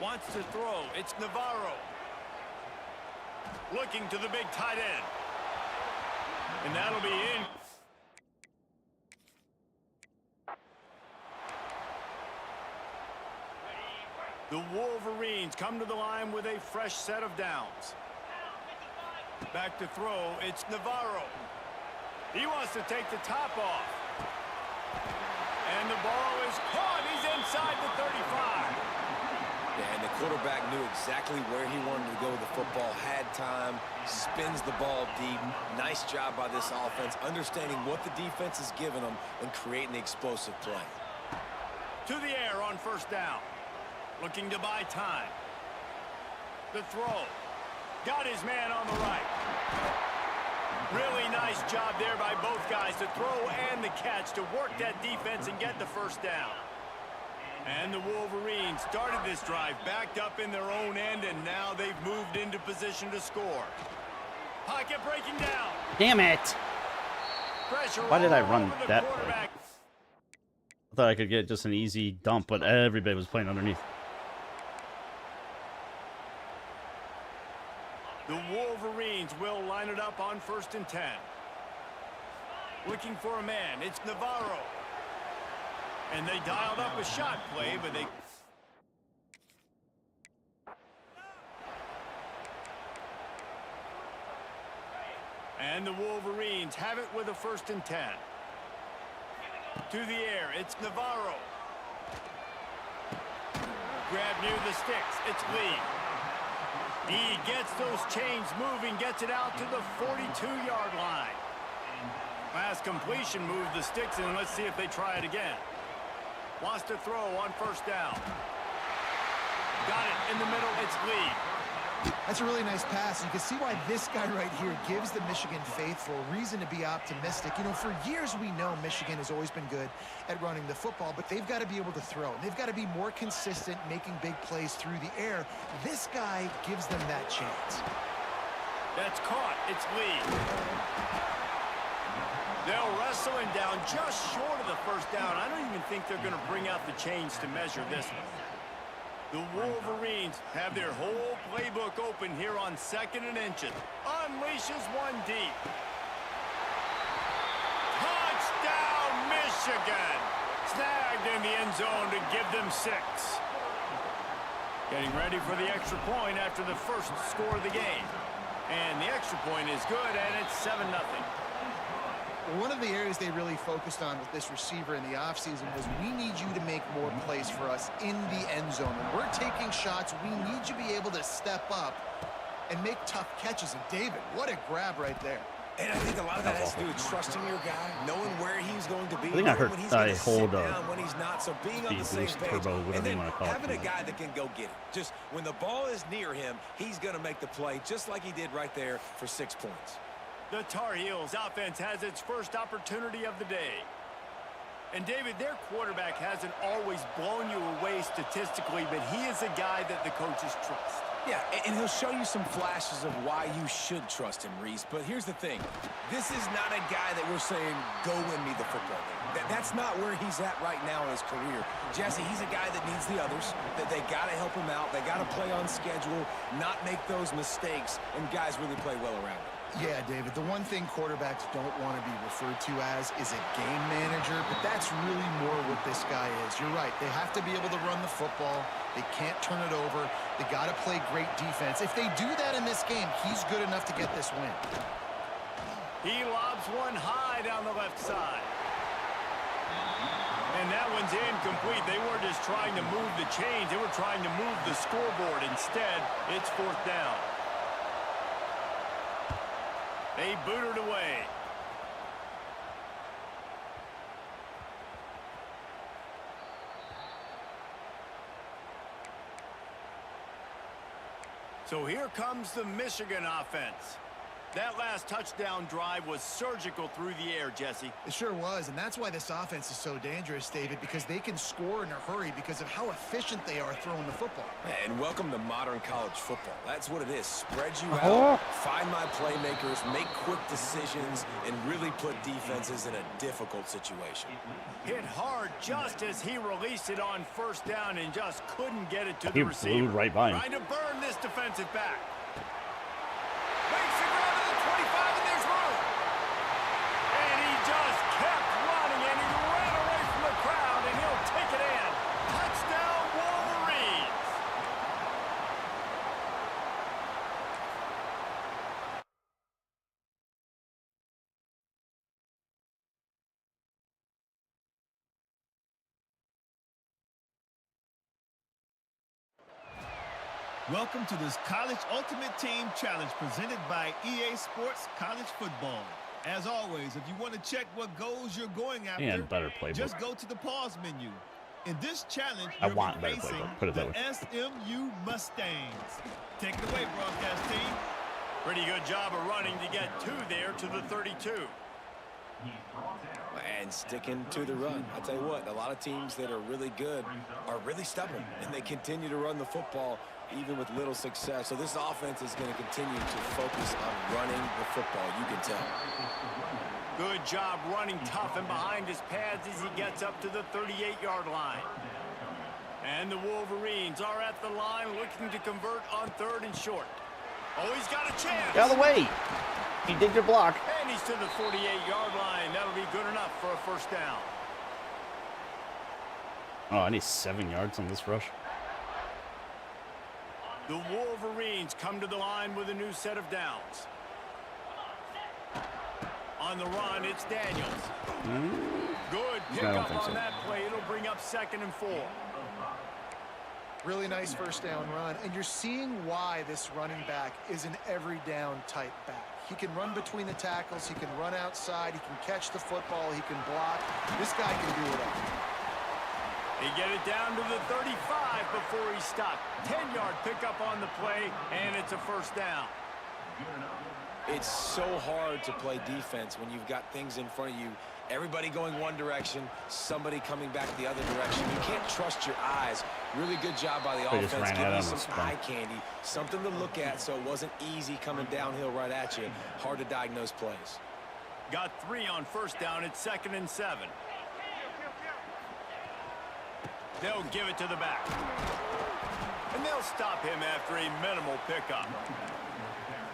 S3: Wants to throw. It's Navarro. Looking to the big tight end. And that'll be in. The Wolverines come to the line with a fresh set of downs. Back to throw. It's Navarro. He wants to take the top off. And the ball is caught. He's inside the 35.
S5: Yeah, and the quarterback knew exactly where he wanted to go with the football, had time, spins the ball deep. Nice job by this offense, understanding what the defense is giving them and creating the explosive play.
S3: To the air on 1st down. Looking to buy time. The throw. Got his man on the right. Really nice job there by both guys, the throw and the catch, to work that defense and get the 1st down. And the Wolverines started this drive backed up in their own end, and now they've moved into position to score. Pocket breaking down.
S1: Damn it.
S3: Pressure.
S1: Why did I
S3: all
S1: run
S3: over the
S1: that play?
S3: quarterback.
S1: I thought I could get just an easy dump, but everybody was playing underneath.
S3: The Wolverines will line it up on 1st and 10. Looking for a man. It's Navarro. And they dialed up a shot play, but they... And the Wolverines have it with a 1st and 10. To the air, it's Navarro. Grab near the sticks, it's Lee. He gets those chains moving, gets it out to the 42-yard line. Last completion moved the sticks, and let's see if they try it again. Wants to throw on 1st down. Got it in the middle, it's Lee.
S4: That's a really nice pass. You can see why this guy right here gives the Michigan faithful reason to be optimistic. You know, for years we know Michigan has always been good at running the football, but they've got to be able to throw. They've got to be more consistent, making big plays through the air. This guy gives them that chance.
S3: That's caught. It's Lee. They'll wrestle him down just short of the 1st down. I don't even think they're going to bring out the chains to measure this one. The Wolverines have their whole playbook open here on 2nd and inches. Unleashes one deep. Touchdown, Michigan! Snagged in the end zone to give them 6. Getting ready for the extra point after the first score of the game. And the extra point is good, and it's 7-0.
S4: One of the areas they really focused on with this receiver in the offseason was we need you to make more plays for us in the end zone. When we're taking shots, we need you to be able to step up and make tough catches. And David, what a grab right there.
S5: And I think a lot of that has to do with trusting your guy, knowing where he's going to be.
S1: I think I heard
S5: when he's
S1: I
S5: gonna
S1: hold
S5: sit down, when he's not. So being on the same
S1: boost,
S5: page,
S1: turbo, whatever
S5: and then
S1: you want to call it.
S5: having a guy that can go get it. Just when the ball is near him, he's going to make the play, just like he did right there for 6 points.
S3: The Tar Heels offense has its first opportunity of the day. And David, their quarterback hasn't always blown you away statistically, but he is a guy that the coaches trust.
S5: Yeah, and he'll show you some flashes of why you should trust him, Reese. But here's the thing. This is not a guy that we're saying, go win me the football game. That's not where he's at right now in his career. Jesse, he's a guy that needs the others, that they got to help him out. They got to play on schedule, not make those mistakes, and guys really play well around him.
S4: Yeah, David, the one thing quarterbacks don't want to be referred to as is a game manager, but that's really more what this guy is. You're right. They have to be able to run the football. They can't turn it over. They got to play great defense. If they do that in this game, he's good enough to get this win.
S3: He lobs one high down the left side. And that one's incomplete. They weren't just trying to move the chains. They were trying to move the scoreboard. Instead, it's 4th down. They booted away. So here comes the Michigan offense. That last touchdown drive was surgical through the air, Jesse.
S4: It sure was, and that's why this offense is so dangerous, David, because they can score in a hurry because of how efficient they are throwing the football.
S5: And welcome to modern college football. That's what it is. Spread you out, find my playmakers, make quick decisions, and really put defenses in a difficult situation.
S3: Hit hard just as he released it on 1st down and just couldn't get it to the
S1: He
S3: receiver.
S1: flew right by him.
S3: Trying to burn this defensive back. Makes the grab to the 25, and there's room. And he just kept running, and he ran away from the crowd, and he'll take it in. Touchdown, Wolverines.
S2: Welcome to this College Ultimate Team Challenge presented by EA Sports College Football. As always, if you want to check what goals you're going after,
S1: And better playbook.
S2: just go to the pause menu. In this challenge,
S1: I
S2: you'll
S1: want
S2: be
S1: better
S2: facing
S1: playbook. Put it that
S2: the
S1: way.
S2: SMU Mustangs. Take it away, broadcast team.
S3: Pretty good job of running to get 2 there to the 32.
S5: And sticking to the run. I'll tell you what, a lot of teams that are really good are really stubborn, and they continue to run the football even with little success. So this offense is going to continue to focus on running the football, you can tell.
S3: Good job running tough and behind his pads as he gets up to the 38-yard line. And the Wolverines are at the line looking to convert on 3rd and short. Oh, he's got a chance.
S1: Get out of the way. He did your block.
S3: And he's to the 48-yard line. That'll be good enough for a 1st down.
S1: Oh, I need 7 yards on this rush.
S3: The Wolverines come to the line with a new set of downs. On the run, it's Daniels. Good pickup
S1: think
S3: on
S1: so.
S3: that play. It'll bring up 2nd and 4.
S4: Really nice 1st down run, and you're seeing why this running back is an every down type back. He can run between the tackles, he can run outside, he can catch the football, he can block. This guy can do it all.
S3: He get it down to the 35 before he stopped. 10-yard pickup on the play, and it's a 1st down.
S5: It's so hard to play defense when you've got things in front of you. Everybody going one direction, somebody coming back the other direction. You can't trust your eyes. Really good job by the
S1: They just
S5: offense,
S1: ran
S5: giving
S1: out
S5: you
S1: on the
S5: some
S1: spot.
S5: eye candy, something to look at so it wasn't easy coming downhill right at you. Hard to diagnose plays.
S3: Got 3 on 1st down. It's 2nd and 7. They'll give it to the back. They'll stop him after a minimal pickup.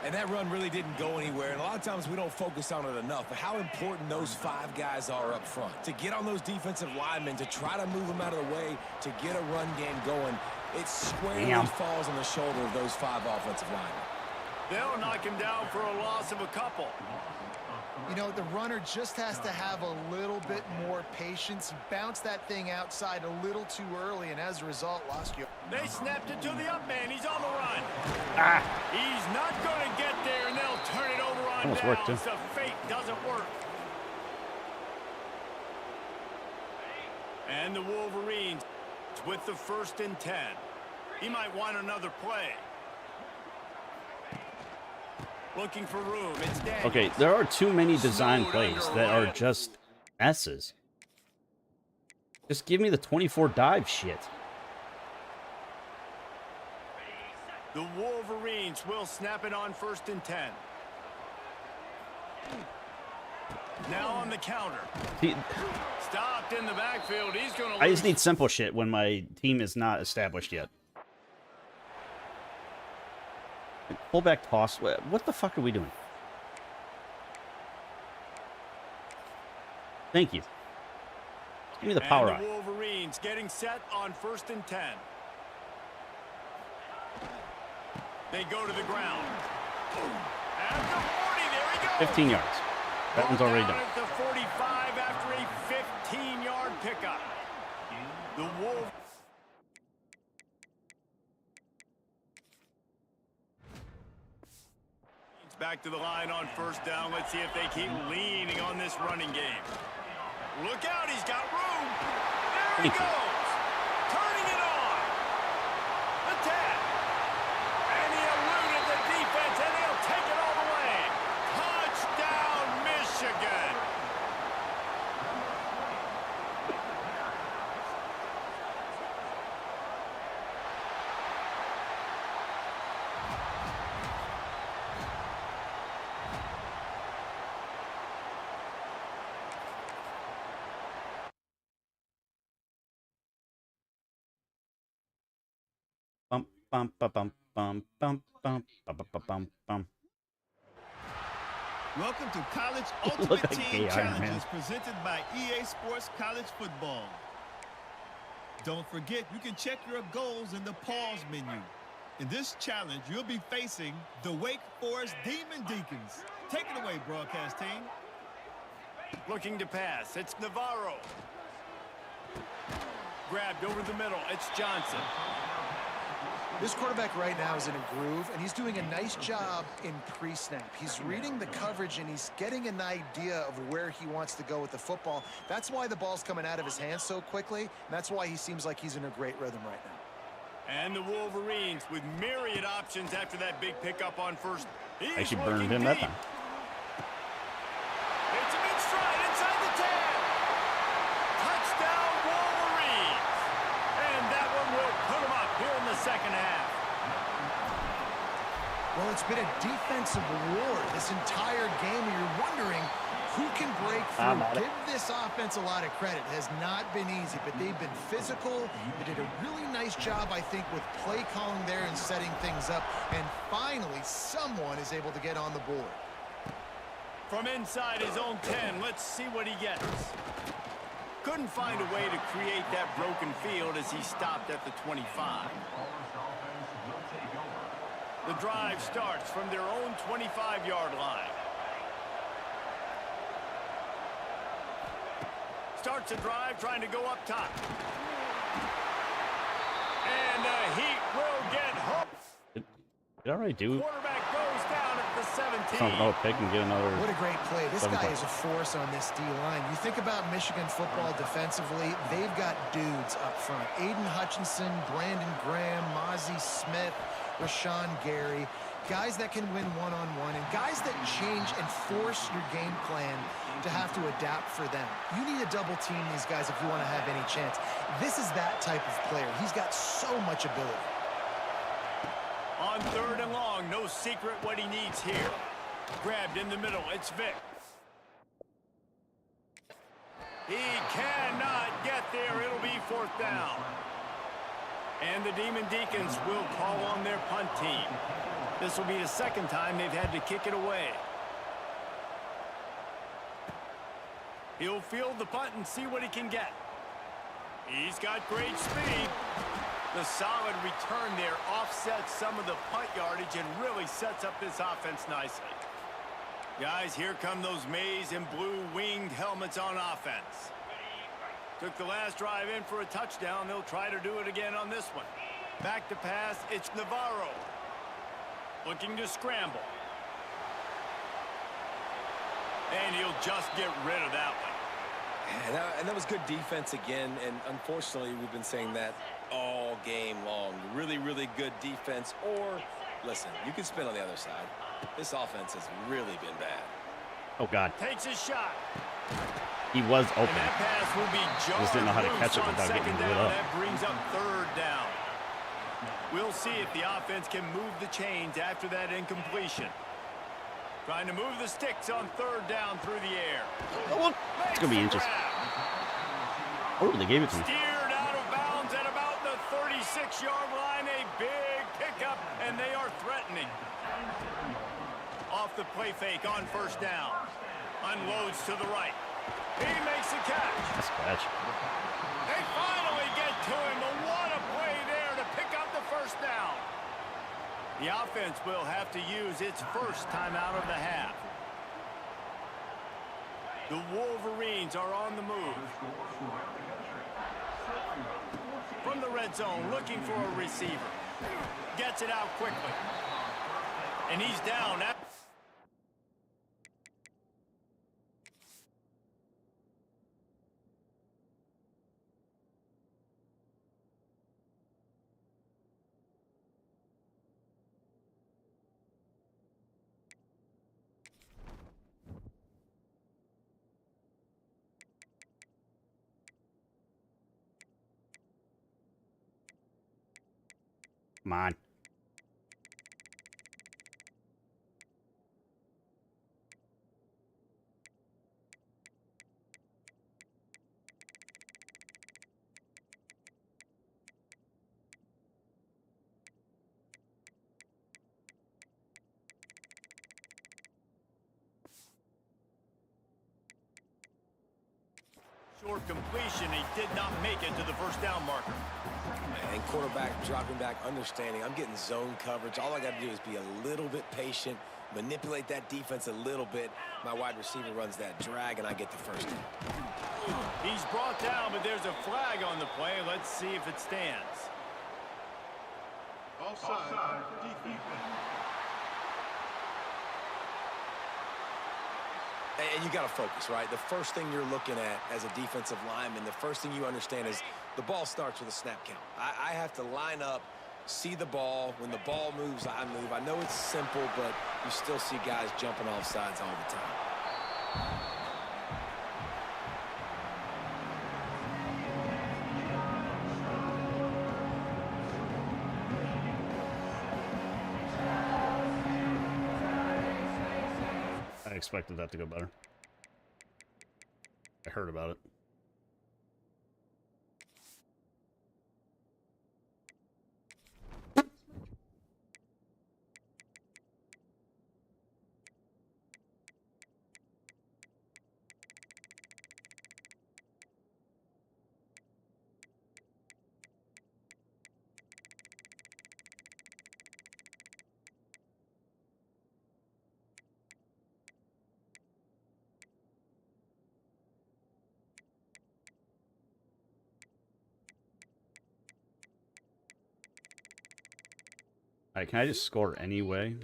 S5: And that run really didn't go anywhere. And a lot of times we don't focus on it enough. But how important those 5 guys are up front. To get on those defensive linemen, to try to move them out of the way, to get a run game going, it squarely falls on the shoulder of those 5 offensive linemen.
S3: They'll knock him down for a loss of a couple.
S4: You know, the runner just has to have a little bit more patience. He bounced that thing outside a little too early, and as a result, lost you.
S3: They snapped it to the up man. He's on the run.
S1: Ah.
S3: He's not going to get there, and they'll turn it over on
S1: Almost
S3: downs.
S1: worked, too.
S3: The fake doesn't work. And the Wolverines with the 1st and 10. He might want another play. Looking for room. It's Daniels.
S1: Okay, there are too many design
S3: Snowed
S1: plays
S3: under
S1: that are
S3: Ryan.
S1: just S's. Just give me the 24 dive shit.
S3: The Wolverines will snap it on 1st and 10. Now on the counter.
S1: See,
S3: Stopped in the backfield. He's going to
S1: I just need simple shit when my team is not established yet. Fullback toss. What the fuck are we doing? Thank you. Give me the power
S3: And the
S1: eye.
S3: Wolverines getting set on 1st and 10. They go to the ground. At the 40, there he goes.
S1: 15 yards. That one's already done.
S3: At the 45 after a 15-yard pickup. The Wolves. Back to the line on 1st down. Let's see if they keep leaning on this running game. Look out, he's got room. There he goes. Turning it on. Attack. And he eluded the defense, and he'll take it all the way. Touchdown, Michigan.
S1: Bum bum ba bum bum bum bum ba ba ba bum bum.
S2: Welcome to College
S1: Look
S2: Ultimate
S1: at
S2: Team
S1: gay Iron Man.
S2: Challenges presented by EA Sports College Football. Don't forget, you can check your goals in the pause menu. In this challenge, you'll be facing the Wake Forest Demon Deacons. Take it away, broadcast team.
S3: Looking to pass. It's Navarro. Grabbed over the middle. It's Johnson.
S4: This quarterback right now is in a groove, and he's doing a nice job in pre-snap. He's reading the coverage, and he's getting an idea of where he wants to go with the football. That's why the ball's coming out of his hands so quickly, and that's why he seems like he's in a great rhythm right now.
S3: And the Wolverines with myriad options after that big pickup on 1st. He's
S1: Actually
S3: looking
S1: burned him that
S3: deep.
S1: time.
S3: It's a mid stride inside the 10. Touchdown, Wolverines. And that one will put them up here in the 2nd half.
S4: Well, it's been a defensive war this entire game, and you're wondering who can break through. Give this offense a lot of credit. It has not been easy, but they've been physical. They did a really nice job, I think, with play calling there and setting things up. And finally, someone is able to get on the board.
S3: From inside his own 10, let's see what he gets. Couldn't find a way to create that broken field as he stopped at the 25. The drive starts from their own 25-yard line. Starts a drive trying to go up top. And the Heat will get home.
S1: Did I already do
S3: Quarterback goes down at the 17.
S1: something? Oh, pick and get another.
S4: What a great play. This
S1: 7
S4: guy
S1: points.
S4: is a force on this D-line. You think about Michigan football defensively, they've got dudes up front. Aiden Hutchinson, Brandon Graham, Mozzie Smith, Rashawn Gary. Guys that can win one-on-one and guys that change and force your game plan to have to adapt for them. You need to double team these guys if you want to have any chance. This is that type of player. He's got so much ability.
S3: On 3rd and long, no secret what he needs here. Grabbed in the middle, it's Vic. He cannot get there, it'll be 4th down. And the Demon Deacons will call on their punt team. This will be the second time they've had to kick it away. He'll field the punt and see what he can get. He's got great speed. The solid return there offsets some of the punt yardage and really sets up this offense nicely. Guys, here come those maize and blue winged helmets on offense. Took the last drive in for a touchdown. They'll try to do it again on this one. Back to pass, it's Navarro. Looking to scramble. And he'll just get rid of that one.
S5: And that was good defense again, and unfortunately, we've been saying that all game long. Really, really good defense, or, listen, you can spin on the other side. This offense has really been bad.
S1: Oh, God.
S3: Takes a shot.
S1: He was open.
S3: And that pass will be
S1: Just didn't know how to catch it
S3: on
S1: without getting
S3: second
S1: lit
S3: down.
S1: up.
S3: That brings up third down. We'll see if the offense can move the chains after that incompletion. Trying to move the sticks on third down through the air.
S1: Oh, it's going to be inches. Oh, they gave it to me.
S3: Steered out of bounds at about the 36-yard line. A big pickup, and they are threatening. Off the play fake on first down. Unloads to the right. He makes a catch.
S1: Nice catch.
S3: They finally get to him. What a play there to pick up the first down. The offense will have to use its first timeout of the half. The Wolverines are on the move. From the red zone, looking for a receiver. Gets it out quickly. And he's down.
S1: Come on.
S3: Short completion. He did not make it to the first down marker.
S5: And quarterback dropping back, understanding I'm getting zone coverage. All I got to do is be a little bit patient, manipulate that defense a little bit. My wide receiver runs that drag, and I get the first down.
S3: He's brought down, but there's a flag on the play. Let's see if it stands.
S2: Offside. Defense.
S5: And you got to focus, right? The first thing you're looking at as a defensive lineman, the first thing you understand is the ball starts with a snap count. I have to line up, see the ball. When the ball moves, I move. I know it's simple, but you still see guys jumping off sides all the time.
S1: I expected that to go better. I heard about it. Alright, can I just score anyway?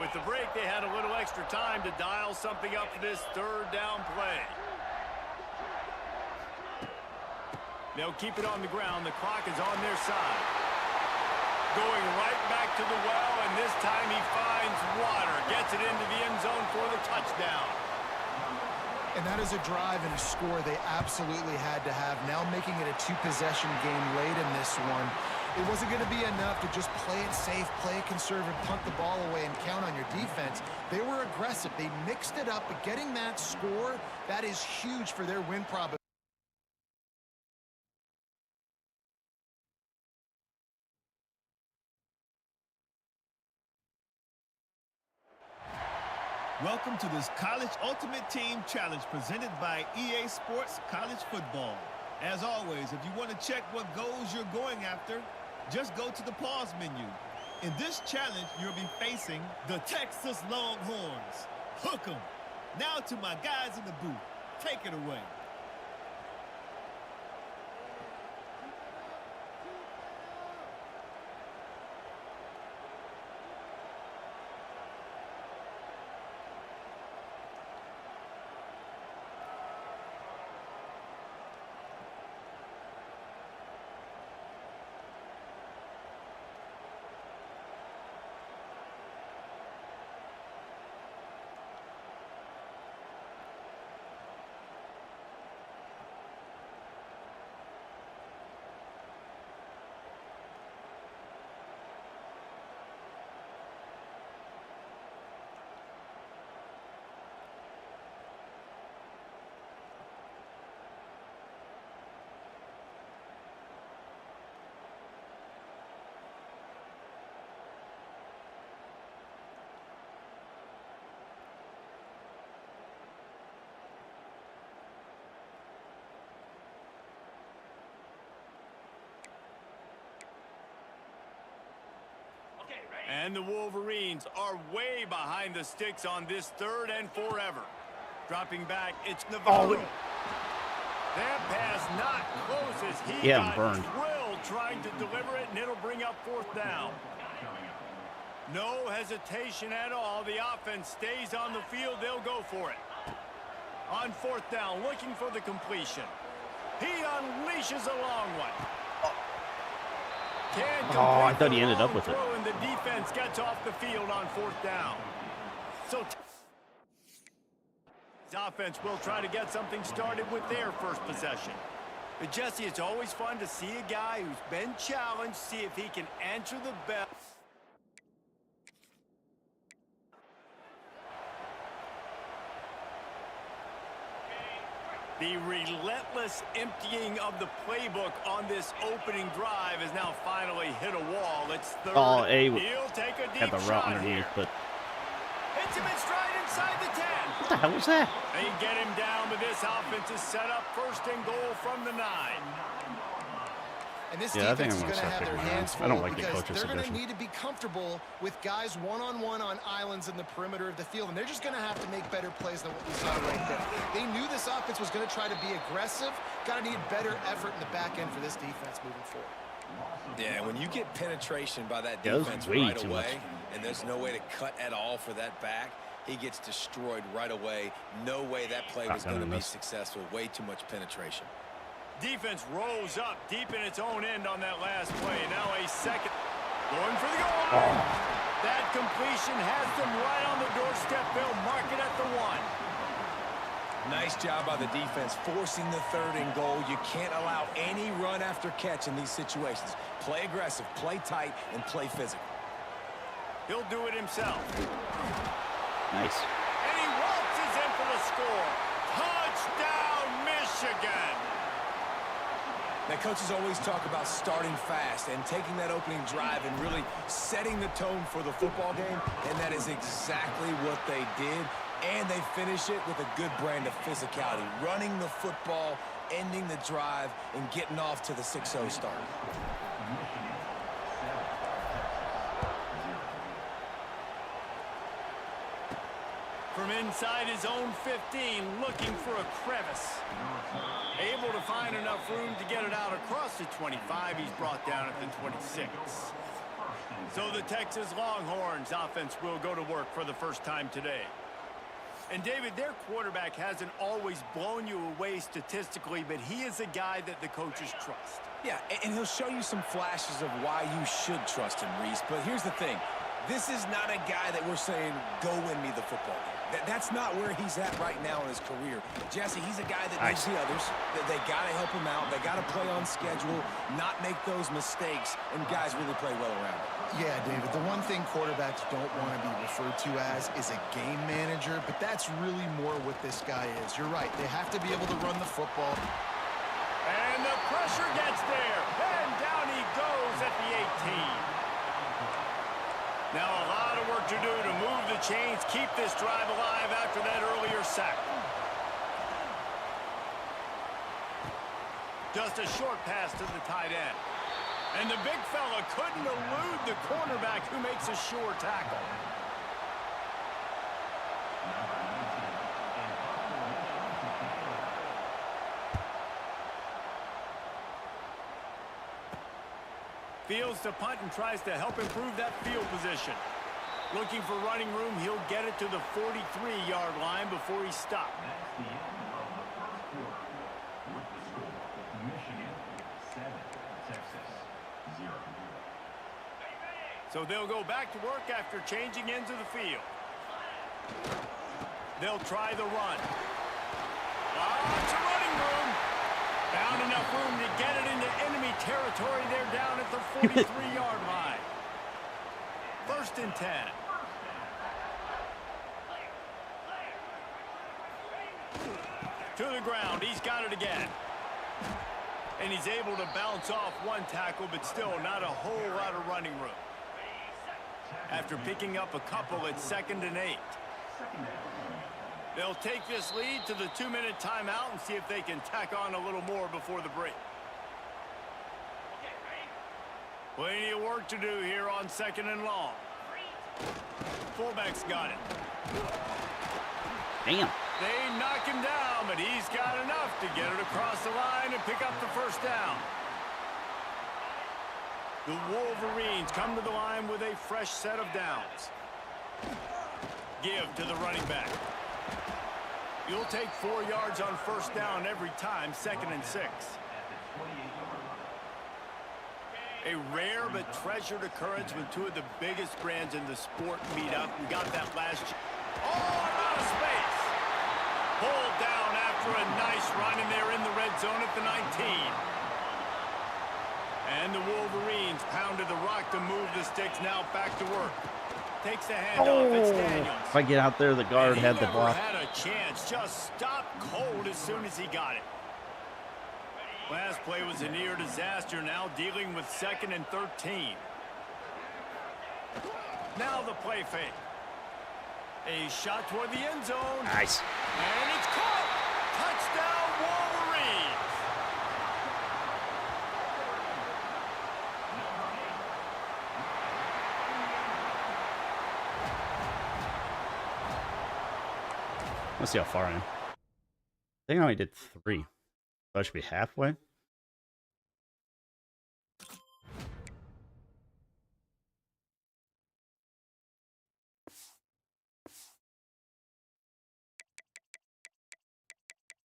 S3: With the break, they had a little extra time to dial something up for this third down play. They'll keep it on the ground. The clock is on their side. Going right back to the well, and this time he finds water. Gets it into the end zone for the touchdown.
S4: And that is a drive and a score they absolutely had to have. Now making it a two-possession game late in this one. It wasn't going to be enough to just play it safe, play it conservative, punt the ball away, and count on your defense. They were aggressive. They mixed it up, but getting that score, that is huge for their win probability.
S2: Welcome to this College Ultimate Team Challenge presented by EA Sports College Football. As always, if you want to check what goals you're going after, just go to the pause menu. In this challenge, you'll be facing the Texas Longhorns. Hook 'em. Now to my guys in the booth. Take it away.
S3: And the Wolverines are way behind the sticks on this 3rd and forever. Dropping back, it's Navarro. That pass not close as he got
S1: burned.
S3: drilled trying to deliver it, and it'll bring up 4th down. No hesitation at all. The offense stays on the field. They'll go for it. On 4th down, looking for the completion. He unleashes a long one.
S1: I thought he ended up with it.
S3: And the defense gets off the field on 4th down. So his offense will try to get something started with their first possession. But Jesse, it's always fun to see a guy who's been challenged, see if he can answer the bell. The relentless emptying of the playbook on this opening drive has now finally hit a wall. It's 3rd. He'll take a deep
S1: had the route
S3: shot
S1: underneath,
S3: here.
S1: but
S3: Hits him in stride inside the 10.
S1: what the hell was that?
S3: They get him down, but this offense is set up 1st and goal from the 9.
S4: And this
S1: Yeah, I think
S4: defense
S1: I'm
S4: is
S1: gonna
S4: going to
S1: start
S4: have their
S1: picking
S4: hands
S1: I
S4: full
S1: don't like the
S4: because
S1: coach's
S4: they're going to
S1: suggestion.
S4: need to be comfortable with guys one-on-one on islands in the perimeter of the field, and they're just going to have to make better plays than what we saw right there. They knew this offense was going to try to be aggressive. Got to need better effort in the back end for this defense moving forward.
S5: Yeah, when you get penetration by that
S1: Yeah, that was
S5: defense
S1: way
S5: right
S1: too
S5: away,
S1: much.
S5: and there's no way to cut at all for that back, he gets destroyed right away. No way that play was going to be successful. Way too much penetration.
S3: Defense rolls up deep in its own end on that last play. Now a second. Going for the goal. That completion has them right on the doorstep. They'll mark it at the 1.
S5: Nice job by the defense forcing the 3rd and goal. You can't allow any run after catch in these situations. Play aggressive, play tight, and play physical.
S3: He'll do it himself.
S1: Nice.
S3: And he waltzes in for the score. Touchdown, Michigan.
S5: Now, coaches always talk about starting fast and taking that opening drive and really setting the tone for the football game, and that is exactly what they did, and they finish it with a good brand of physicality, running the football, ending the drive, and getting off to the 6-0 start.
S3: From inside his own 15, looking for a crevice. Able to find enough room to get it out across the 25. He's brought down at the 26. So the Texas Longhorns offense will go to work for the first time today. And David, their quarterback hasn't always blown you away statistically, but he is a guy that the coaches trust.
S5: Yeah, and he'll show you some flashes of why you should trust him, Reese. But here's the thing. This is not a guy that we're saying, go win me the football game. That's not where he's at right now in his career. Jesse, he's a guy that needs
S1: Nice.
S5: the others. They got to help him out. They got to play on schedule, not make those mistakes, and guys really play well around him.
S4: Yeah, David, the one thing quarterbacks don't want to be referred to as is a game manager, but that's really more what this guy is. You're right. They have to be able to run the football.
S3: And the pressure gets there. And down he goes at the 18. Now a lot of work to do to move the chains, keep this drive alive after that earlier sack. Just a short pass to the tight end. And the big fella couldn't elude the cornerback who makes a sure tackle. Fields to punt and tries to help improve that field position. Looking for running room, he'll get it to the 43-yard line before he stopped. So they'll go back to work after changing into the field. They'll try the run. Lots of running room. Found enough room to get it into enemy territory. They're down at the 43-yard line. 1st and 10. To the ground. He's got it again. And he's able to bounce off one tackle, but still not a whole lot of running room. After picking up a couple, it's 2nd and 8. They'll take this lead to the 2-minute timeout and see if they can tack on a little more before the break. Plenty of work to do here on 2nd and long. Fullback's got it.
S1: Damn.
S3: They knock him down, but he's got enough to get it across the line and pick up the 1st down. The Wolverines come to the line with a fresh set of downs. Give to the running back. You'll take 4 yards on 1st down every time, 2nd and 6. A rare but treasured occurrence when two of the biggest brands in the sport meet up. We got that last year. Oh, out of space. Pulled down after a nice run, and they're in the red zone at the 19. And the Wolverines pounded the rock to move the sticks. Now back to work. Takes the handoff. It's Daniels.
S1: If I get out there, the guard had the block.
S3: He never had a chance. Just stopped cold as soon as he got it. Last play was a near disaster. Now dealing with 2nd and 13. Now the play fake. A shot toward the end zone.
S1: Nice.
S3: And it's caught. Touchdown, Wolverines.
S1: Let's see how far I am. I think I only did 3. So I should be halfway.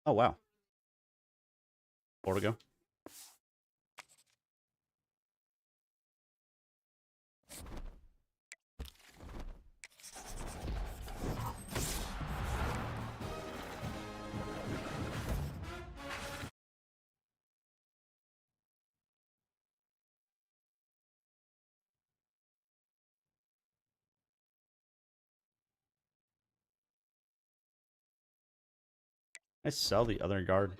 S1: Oh, wow. 4 to go. I sell the other guard.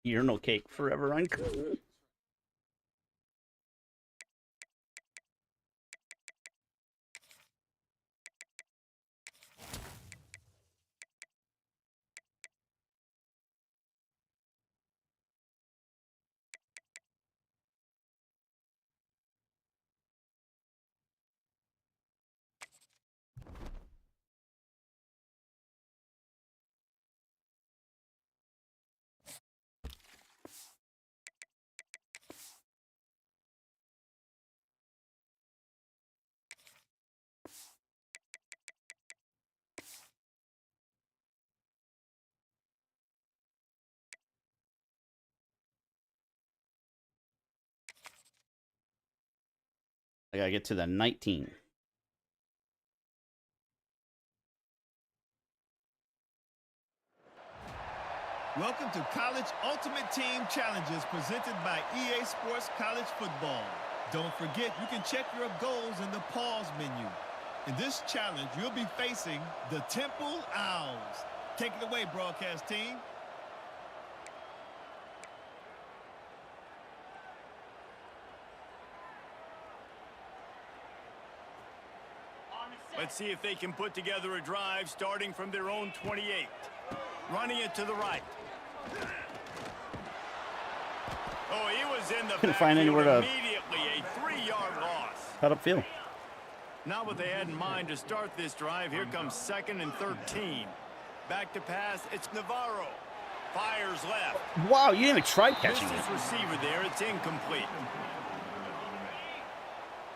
S1: Urinal cake forever uncool. I gotta get to the 19.
S2: Welcome to College Ultimate Team Challenges presented by EA Sports College Football. Don't forget, you can check your goals in the pause menu. In this challenge, you'll be facing the Temple Owls. Take it away, broadcast team.
S3: Let's see if they can put together a drive starting from their own 28. Running it to the right. Oh, he was in the
S1: Couldn't find anywhere to
S3: immediately. A 3-yard loss.
S1: cut upfield.
S3: Not what they had in mind to start this drive. Here comes 2nd and 13. Back to pass. It's Navarro. Fires left.
S1: Wow, you didn't even try catching
S3: Misses
S1: it.
S3: receiver there. It's incomplete.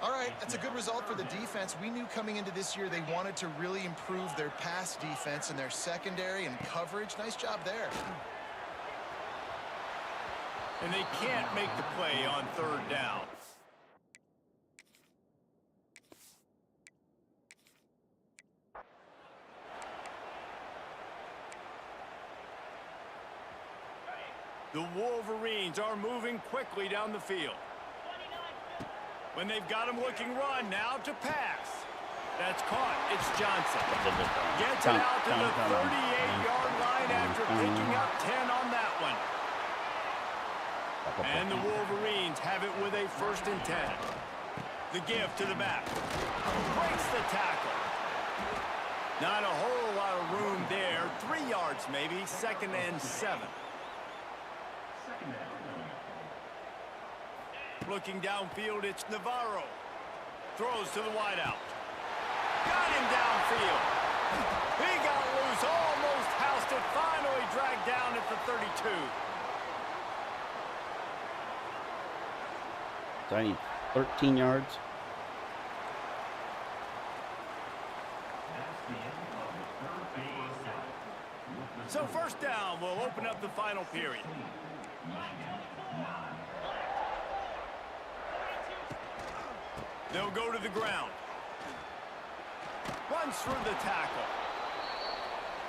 S4: All right, that's a good result for the defense. We knew coming into this year they wanted to really improve their pass defense and their secondary and coverage. Nice job there.
S3: And they can't make the play on 3rd down. The Wolverines are moving quickly down the field. When they've got him looking run, now to pass. That's caught. It's Johnson. Gets it out to the 38-yard line after picking up 10 on that one. And the Wolverines have it with a 1st and 10. The give to the back. Breaks the tackle. Not a whole lot of room there. 3 yards maybe. 2nd and 7. Looking downfield, it's Navarro. Throws to the wideout. Got him downfield. He got loose, almost housed it. Finally dragged down at the 32.
S1: So I need 13 yards.
S3: So 1st down will open up the final period. They'll go to the ground. Runs through the tackle.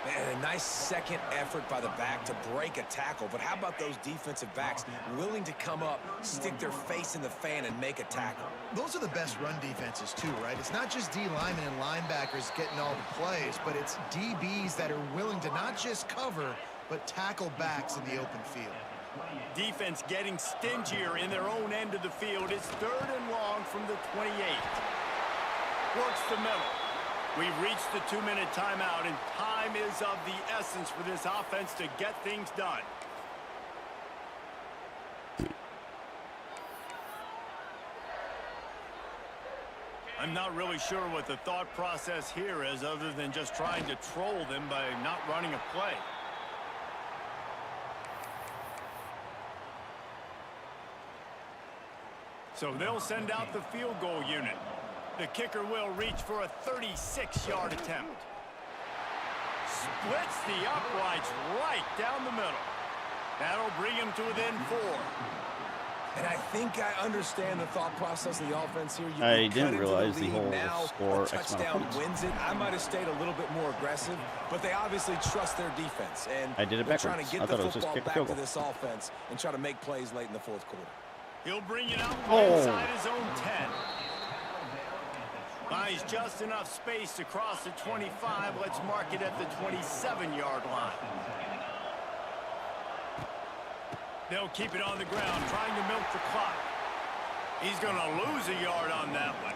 S5: Man, a nice second effort by the back to break a tackle. But how about those defensive backs willing to come up, stick their face in the fan, and make a tackle?
S4: Those are the best run defenses too, right? It's not just D linemen and linebackers getting all the plays, but it's DBs that are willing to not just cover, but tackle backs in the open field.
S3: Defense getting stingier in their own end of the field. It's 3rd and long from the 28. Works the middle. We've reached the 2-minute timeout, and time is of the essence for this offense to get things done. I'm not really sure what the thought process here is other than just trying to troll them by not running a play. So they'll send out the field goal unit. The kicker will reach for a 36-yard attempt. Splits the uprights right down the middle. That'll bring him to within 4.
S5: And I think I understand the thought process of the offense here. You
S1: I
S5: cut
S1: didn't
S5: into
S1: realize
S5: the
S1: the
S5: lead
S1: whole
S5: now,
S1: score
S5: a
S1: X amount of
S5: touchdown
S1: points.
S5: wins it. I might have stayed a little bit more aggressive, but they obviously trust their defense. And
S1: I did it
S5: they're trying
S1: backwards.
S5: to
S1: I
S5: get
S1: thought
S5: the
S1: it was just
S5: football
S1: kick a
S5: back
S1: field
S5: to
S1: goal.
S5: this offense and try to make plays late in the 4th quarter.
S3: He'll bring it out
S1: Oh.
S3: inside his own 10. Buys just enough space to cross the 25. Let's mark it at the 27-yard line. They'll keep it on the ground, trying to milk the clock. He's going to lose a yard on that one.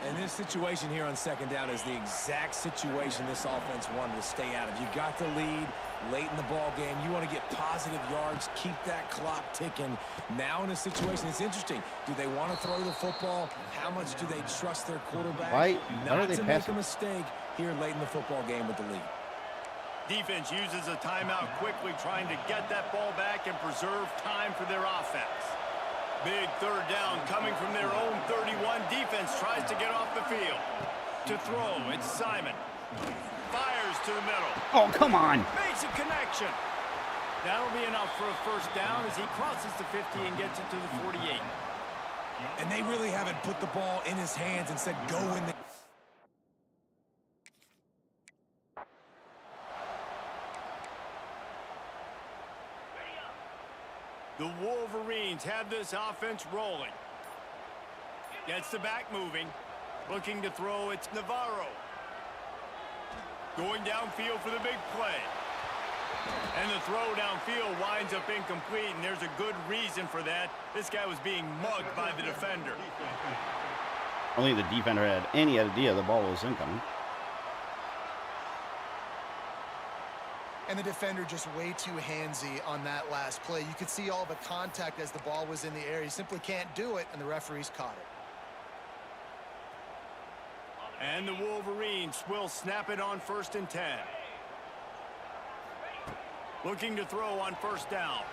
S5: And this situation here on 2nd down is the exact situation this offense wanted to stay out of. You got the lead late in the ball game. You want to get positive yards, keep that clock ticking. Now in a situation, it's interesting. Do they want to throw the football? How much do they trust their quarterback?
S1: Why
S5: Not
S1: are they
S5: to make a
S1: passing?
S5: mistake here late in the football game with the lead.
S3: Defense uses a timeout quickly, trying to get that ball back and preserve time for their offense. Big 3rd down coming from their own 31. Defense tries to get off the field. To throw, it's Simon. Fires to the middle.
S1: Oh, come on.
S3: Makes a connection. That'll be enough for a 1st down as he crosses the 50 and gets it to the 48.
S5: And they really haven't put the ball in his hands and said, go in the...
S3: The Wolverines have this offense rolling. Gets the back moving. Looking to throw, it's Navarro. Going downfield for the big play. And the throw downfield winds up incomplete, and there's a good reason for that. This guy was being mugged by the defender.
S1: I don't think the defender had any idea the ball was incoming.
S4: And the defender just way too handsy on that last play. You could see all the contact as the ball was in the air. He simply can't do it, and the referees caught it.
S3: And the Wolverines will snap it on 1st and 10. Looking to throw on 1st down.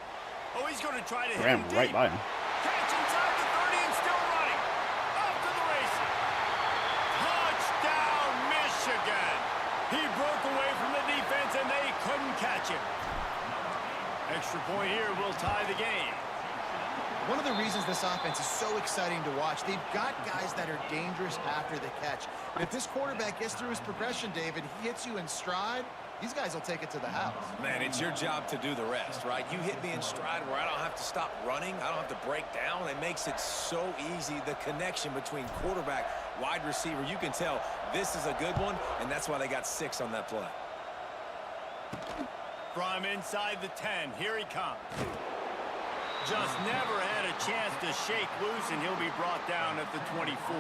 S3: Oh, he's going to try to hit him deep.
S1: Right by him.
S3: Catch inside the 30 and still running. Off to the races. Touchdown, Michigan. He broke away from the defense, and they couldn't catch him. Extra point here will tie the game.
S4: One of the reasons this offense is so exciting to watch, they've got guys that are dangerous after the catch. And if this quarterback gets through his progression, David, he hits you in stride, these guys will take it to the house.
S5: Man, it's your job to do the rest, right? You hit me in stride where I don't have to stop running. I don't have to break down. It makes it so easy, the connection between quarterback, wide receiver. You can tell this is a good one, and that's why they got 6 on that play.
S3: From inside the 10, here he comes. Just never had a chance to shake loose, and he'll be brought down at the 24.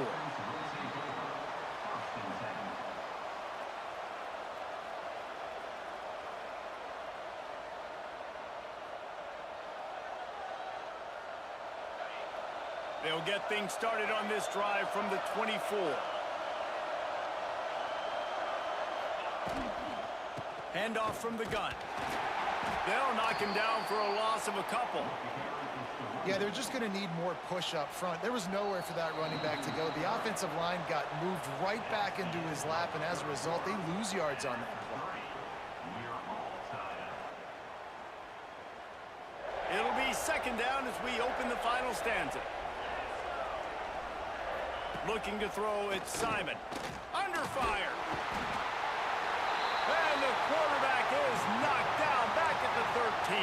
S3: They'll get things started on this drive from the 24. Handoff from the gun. They'll knock him down for a loss of a couple.
S4: Yeah, they're just going to need more push up front. There was nowhere for that running back to go. The offensive line got moved right back into his lap, and as a result, they lose yards on that play.
S3: It'll be 2nd down as we open the final stanza. Looking to throw, it's Simon. Under fire. And the quarterback is knocked down back at the 13.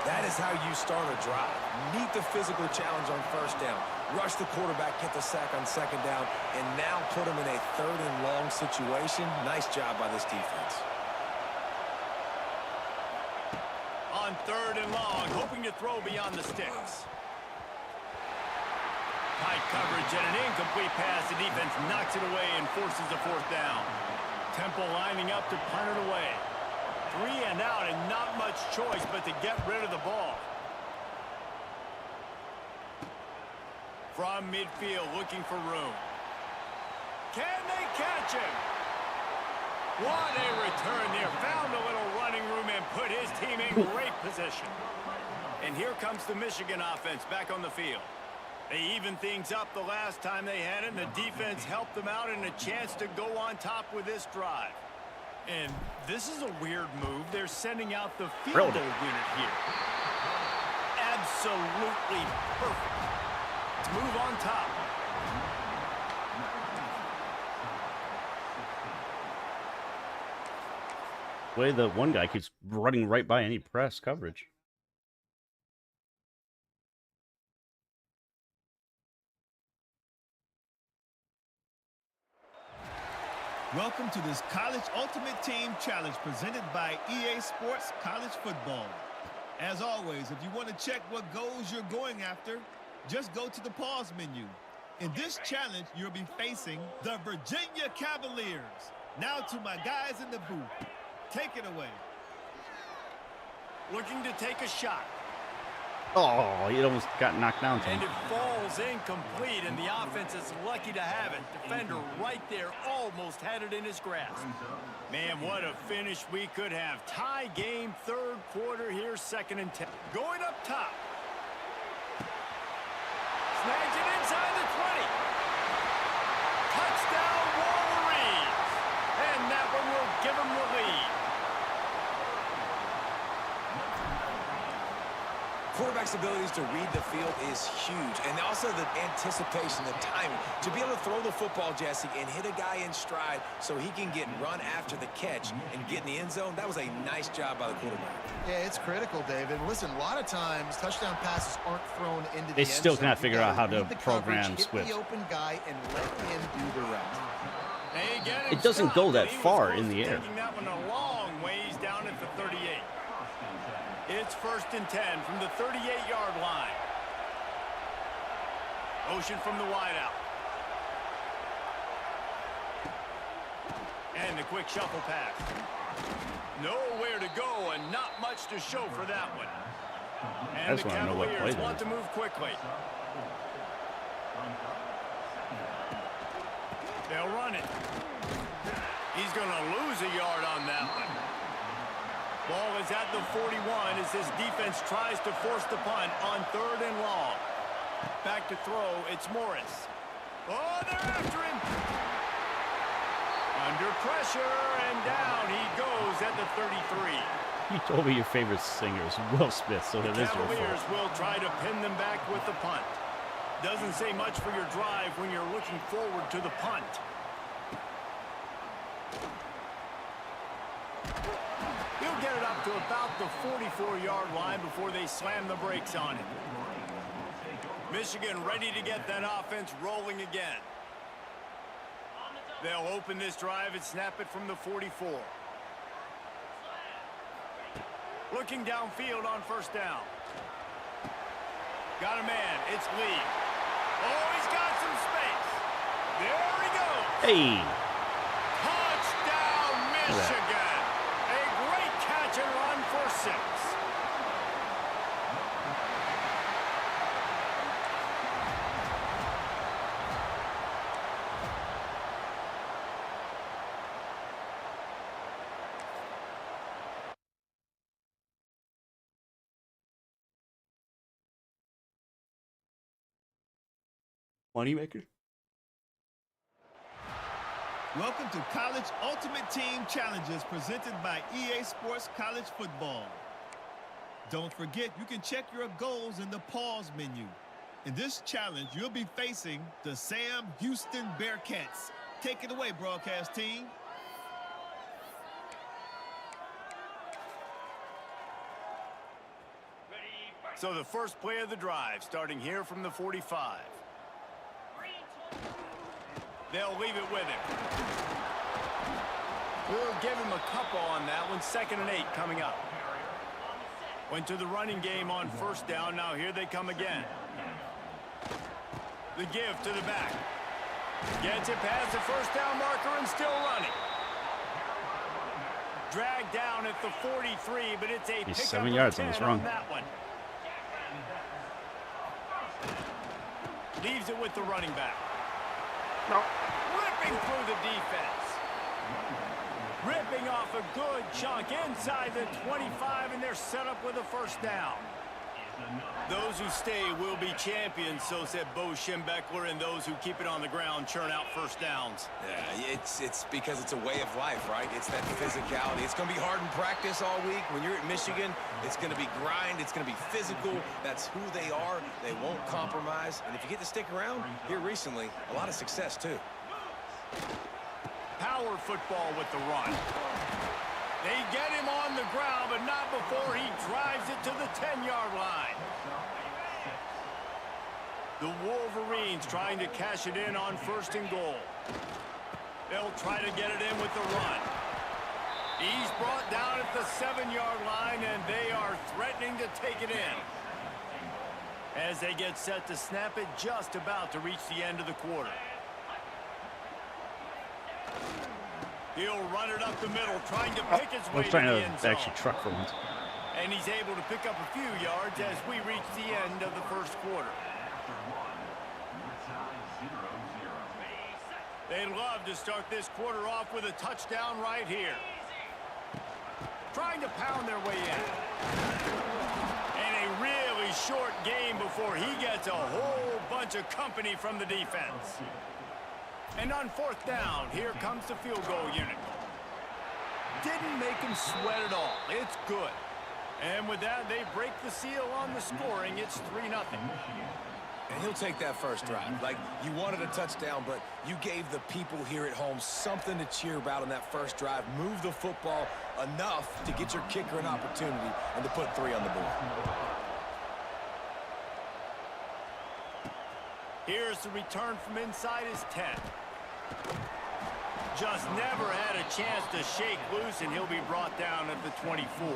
S5: That is how you start a drive. Meet the physical challenge on 1st down. Rush the quarterback, get the sack on 2nd down, and now put him in a 3rd and long situation. Nice job by this defense.
S3: On 3rd and long, hoping to throw beyond the sticks. Tight coverage and an incomplete pass. The defense knocks it away and forces a 4th down. Temple lining up to punt it away. 3 and out, and not much choice but to get rid of the ball. From midfield, looking for room. Can they catch him? What a return there. Found a little running room and put his team in great position. And here comes the Michigan offense back on the field. They evened things up the last time they had it, and the defense helped them out and a chance to go on top with this drive. And this is a weird move. They're sending out the field goal unit here. Absolutely perfect. Let's move on top.
S1: The way the one guy keeps running right by any press coverage.
S2: Welcome to this College Ultimate Team Challenge presented by EA Sports College Football. As always, if you want to check what goals you're going after, just go to the pause menu. In this challenge, you'll be facing the Virginia Cavaliers. Now to my guys in the booth. Take it away.
S3: Looking to take a shot.
S1: Oh, he almost got knocked down.
S3: And it falls incomplete, and the offense is lucky to have it. Defender right there almost had it in his grasp. Man, what a finish we could have. Tie game, 3rd quarter here, 2nd and 10. Going up top. Snags it inside the 20. Touchdown, Wolverines. And that one will give them the lead.
S5: quarterback's abilities to read the field is huge. And also the anticipation, the timing. To be able to throw the football, Jesse, and hit a guy in stride so he can get run after the catch and get in the end zone, that was a nice job by the quarterback.
S4: Yeah, it's critical, David. Listen, a lot of times touchdown passes aren't thrown into the
S1: They
S4: end
S1: still
S4: zone.
S1: cannot
S4: You
S1: figure out
S4: gotta
S1: how to
S4: read the
S1: program
S4: coverage,
S1: Swift.
S4: hit the open guy and let him do the rest.
S1: It doesn't go that far in the air.
S3: Taking that one a long ways down at the 38. It's 1st and 10 from the 38-yard line. Motion from the wideout. And the quick shuffle pass. Nowhere to go and not much to show for that one. And
S1: That's
S3: the
S1: why I know what play
S3: Cavaliers
S1: that
S3: want
S1: is.
S3: to move quickly. They'll run it. He's going to lose a yard on that one. Ball is at the 41 as this defense tries to force the punt on 3rd and long. Back to throw, it's Morris. Oh, they're after him. Under pressure, and down he goes at the 33.
S1: You told me your favorite singer is Will Smith, so it is your
S3: Cavaliers
S1: fault.
S3: will try to pin them back with the punt. Doesn't say much for your drive when you're looking forward to the punt. He'll get it up to about the 44-yard line before they slam the brakes on it. Michigan ready to get that offense rolling again. They'll open this drive and snap it from the 44. Looking downfield on 1st down. Got a man. It's Lee. Oh, he's got some space. There he goes.
S1: Hey!
S3: Touchdown, Michigan. A great catch and run for 6.
S1: Moneymaker?
S2: Welcome to College Ultimate Team Challenges presented by EA Sports College Football. Don't forget, you can check your goals in the pause menu. In this challenge, you'll be facing the Sam Houston Bearcats. Take it away, broadcast team.
S3: So the first play of the drive, starting here from the 45. They'll leave it with him. We'll give him a couple on that one. 2nd and 8 coming up. Went to the running game on 1st down. Now here they come again. The give to the back. Gets it past the 1st down marker and still running. Dragged down at the 43, but it's a
S1: He's
S3: pickup
S1: 7
S3: of
S1: yards on
S3: 10
S1: this run.
S3: on that one. Leaves it with the running back. Ripping through the defense. Ripping off a good chunk inside the 25, and they're set up with a 1st down. Those who stay will be champions, so said Bo Schembechler, and those who keep it on the ground churn out 1st downs.
S5: Yeah, it's because it's a way of life, right? It's that physicality. It's going to be hard in practice all week. When you're at Michigan, it's going to be grind. It's going to be physical. That's who they are. They won't compromise. And if you get to stick around, here recently, a lot of success, too.
S3: Power football with the run. They get him on the ground, but not before he drives it to the 10-yard line. The Wolverines trying to cash it in on 1st and goal. They'll try to get it in with the run. He's brought down at the 7-yard line, and they are threatening to take it in. As they get set to snap it, just about to reach the end of the quarter. He'll run it up the middle, trying to pick his
S1: I
S3: way
S1: was
S3: to
S1: trying
S3: the
S1: to
S3: end zone.
S1: actually truck for once.
S3: And he's able to pick up a few yards as we reach the end of the 1st quarter. They'd love to start this quarter off with a touchdown right here. Trying to pound their way in. And a really short game before he gets a whole bunch of company from the defense. And on 4th down, here comes the field goal unit. Didn't make him sweat at all. It's good. And with that, they break the seal on the scoring. It's 3-0.
S5: And he'll take that first drive. Like, you wanted a touchdown, but you gave the people here at home something to cheer about on that first drive. Move the football enough to get your kicker an opportunity and to put 3 on the board.
S3: Here's the return from inside his 10. Just never had a chance to shake loose, and he'll be brought down at the 24.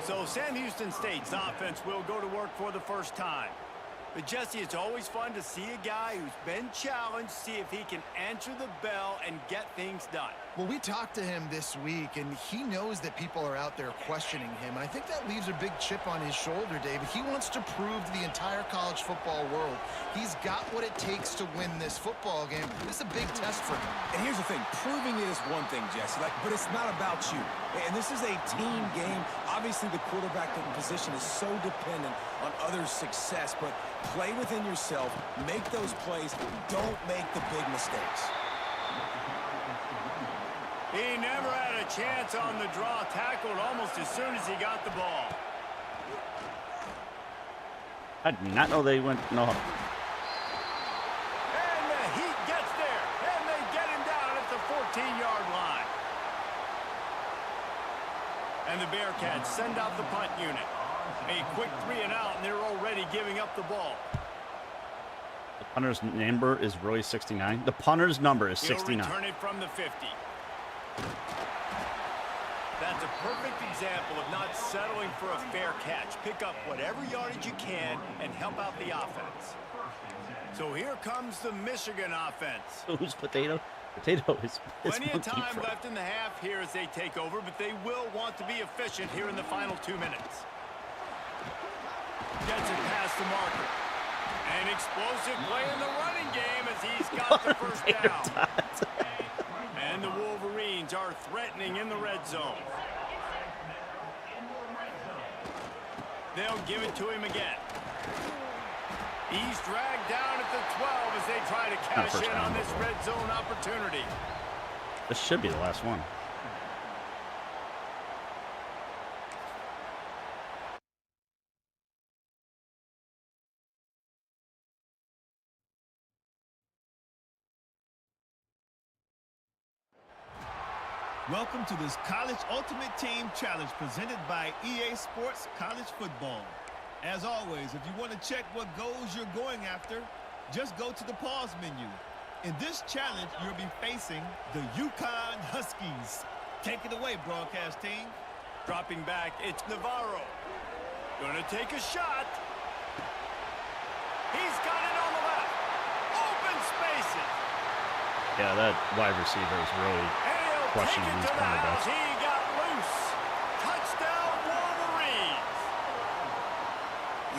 S3: So Sam Houston State's offense will go to work for the first time. But, Jesse, it's always fun to see a guy who's been challenged, see if he can answer the bell and get things done.
S4: Well, we talked to him this week, and he knows that people are out there questioning him. I think that leaves a big chip on his shoulder, David. He wants to prove to the entire college football world he's got what it takes to win this football game. This is a big test for him.
S5: And here's the thing. Proving it is one thing, Jesse, but it's not about you. And this is a team game. Obviously, the quarterback position is so dependent on others' success, but play within yourself, make those plays, don't make the big mistakes.
S3: He never had a chance on the draw, tackled almost as soon as he got the ball.
S1: I did not know they went no.
S3: And the Heat gets there, and they get him down at the 14-yard line. And the Bearcats send out the punt unit. A quick 3-and-out, and they're already giving up the ball.
S1: The punter's number is really 69. The punter's number is 69.
S3: He'll return it from the 50. That's a perfect example of not settling for a fair catch. Pick up whatever yardage you can and help out the offense. So here comes the Michigan offense.
S1: Who's potato? Potato is
S3: Plenty of time left in the half here as they take over, but they will want to be efficient here in the final 2 minutes. Gets it past the marker. An explosive play in the running game as he's got the first down. And the Wolverines are threatening in the red zone. They'll give it to him again. He's dragged down at the 12 as they try to cash in on this red zone opportunity.
S1: This should be the last one.
S2: Welcome to this College Ultimate Team Challenge presented by EA Sports College Football. As always, if you want to check what goals you're going after, just go to the pause menu. In this challenge, you'll be facing the Yukon Huskies. Take it away, broadcast team.
S3: Dropping back, it's Navarro. Gonna take a shot. He's got it on the left. Open spaces.
S1: Yeah, that wide receiver is really questioning these cornerbacks.
S3: He got loose. Touchdown, Wolverines.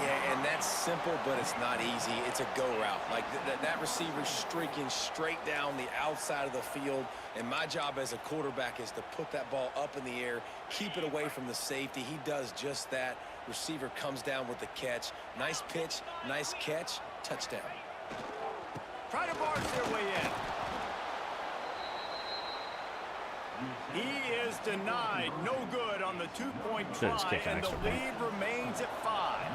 S5: Yeah, and that's simple, but it's not easy. It's a go route. Like that receiver's streaking straight down the outside of the field, and my job as a quarterback is to put that ball up in the air, keep it away from the safety. He does just that. Receiver comes down with the catch. Nice pitch, nice catch, touchdown.
S3: Try to barge their way in. He is denied. No good on the two-point try, and the lead remains at 5.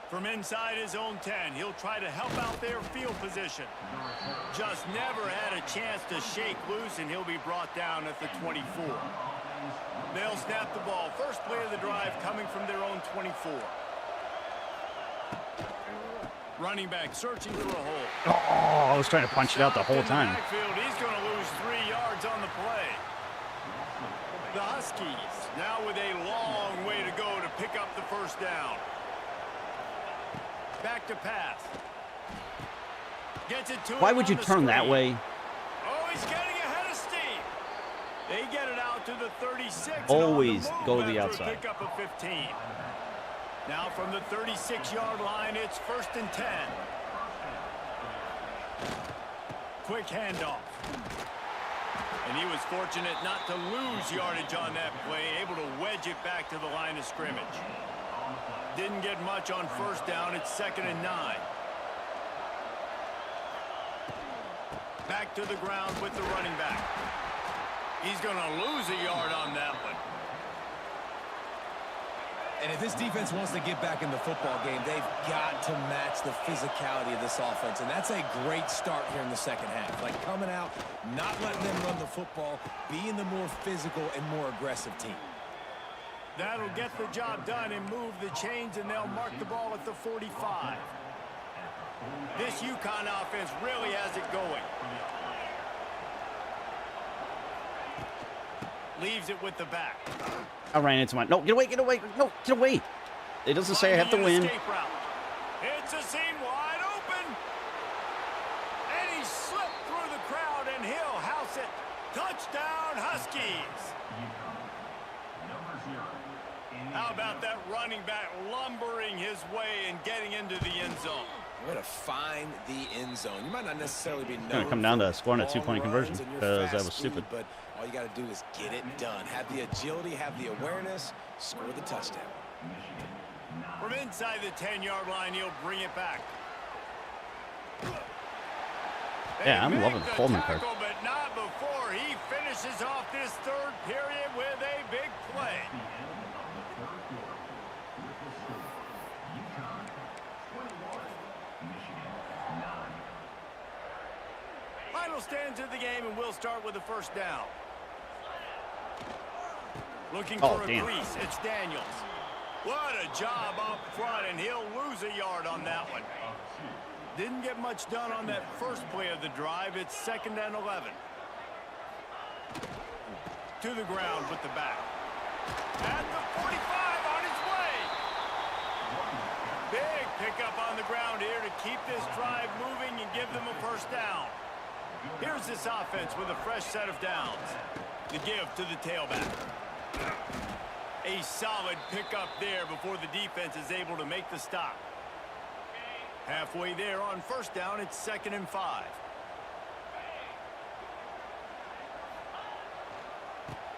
S3: From inside his own 10, he'll try to help out their field position. Just never had a chance to shake loose, and he'll be brought down at the 24. They'll snap the ball. First play of the drive coming from their own 24. Running back searching for a hole.
S1: Oh, I was trying to punch it out the whole time.
S3: He's going to lose 3 yards on the play. The Huskies now with a long way to go to pick up the first down. Back to pass. Gets it to him.
S1: Why would you turn that way?
S3: Oh, he's getting ahead of steam. They get it out to the 36.
S1: Always go to the outside.
S3: Pick up a 15. Now from the 36-yard line, it's 1st and 10. Quick handoff. And he was fortunate not to lose yardage on that play, able to wedge it back to the line of scrimmage. Didn't get much on first down. It's 2nd and 9. Back to the ground with the running back. He's going to lose a yard on that one.
S5: And if this defense wants to get back in the football game, they've got to match the physicality of this offense. And that's a great start here in the second half. Like coming out, not letting them run the football, being the more physical and more aggressive team.
S3: That'll get the job done and move the chains, and they'll mark the ball at the 45. This UConn offense really has it going. Leaves it with the back.
S1: I ran into my... No, get away, get away. No, get away. It doesn't say I have to win.
S3: It's a seam wide open. And he slipped through the crowd, and he'll house it. Touchdown, Huskies. How about that running back lumbering his way and getting into the end zone?
S5: Way to find the end zone. You might not necessarily be known
S1: Gonna come down to scoring a
S5: for
S1: two-point
S5: long
S1: conversion
S5: runs and your
S1: because that
S5: fast
S1: was stupid.
S5: speed, but all you got to do is get it done. Have the agility, have the awareness, score the touchdown.
S3: From inside the 10-yard line, he'll bring it back.
S1: Yeah, I'm loving the Coleman card.
S3: But not before he finishes off this third period with a big play. Final stands of the game, and we'll start with the first down. Looking for a crease. It's Daniels. What a job up front, and he'll lose a yard on that one. Didn't get much done on that first play of the drive. It's 2nd and 11. To the ground with the back. At the 45 on his way. Big pickup on the ground here to keep this drive moving and give them a first down. Here's this offense with a fresh set of downs. The give to the tailback. A solid pickup there before the defense is able to make the stop. Halfway there on first down, it's 2nd and 5.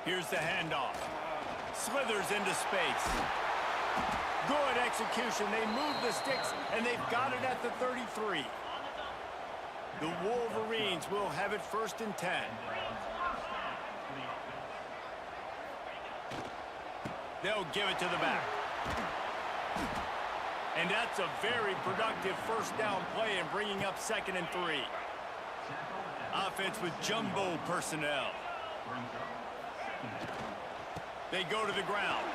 S3: Here's the handoff. Slithers into space. Good execution. They move the sticks, and they've got it at the 33. The Wolverines will have it 1st and 10. They'll give it to the back. And that's a very productive first down play and bringing up 2nd and 3. Offense with jumbo personnel. They go to the ground.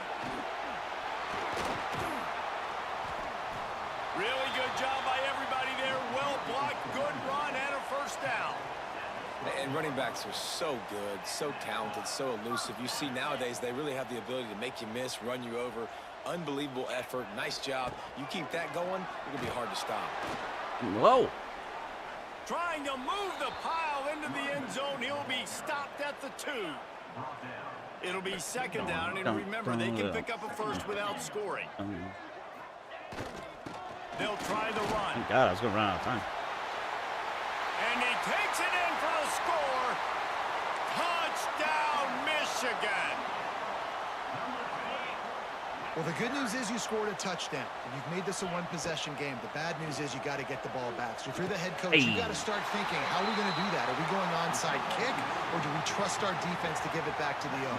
S3: Really good job by everybody there. Well blocked, good run, and a first down.
S5: And running backs are so good, so talented, so elusive. You see nowadays they really have the ability to make you miss, run you over. Unbelievable effort. Nice job. You keep that going, it's going to be hard to stop.
S1: Whoa.
S3: Trying to move the pile into the end zone. He'll be stopped at the 2. It'll be 2nd down, and remember, they can pick up a first without scoring. They'll try the run.
S1: Thank God, I was going to run out of time.
S3: And he takes it in for the score. Touchdown, Michigan.
S4: Well, the good news is you scored a touchdown. And you've made this a one-possession game. The bad news is you got to get the ball back. So if you're the head coach, you got to start thinking, how are we going to do that? Are we going onside kick, or do we trust our defense to give it back to the O?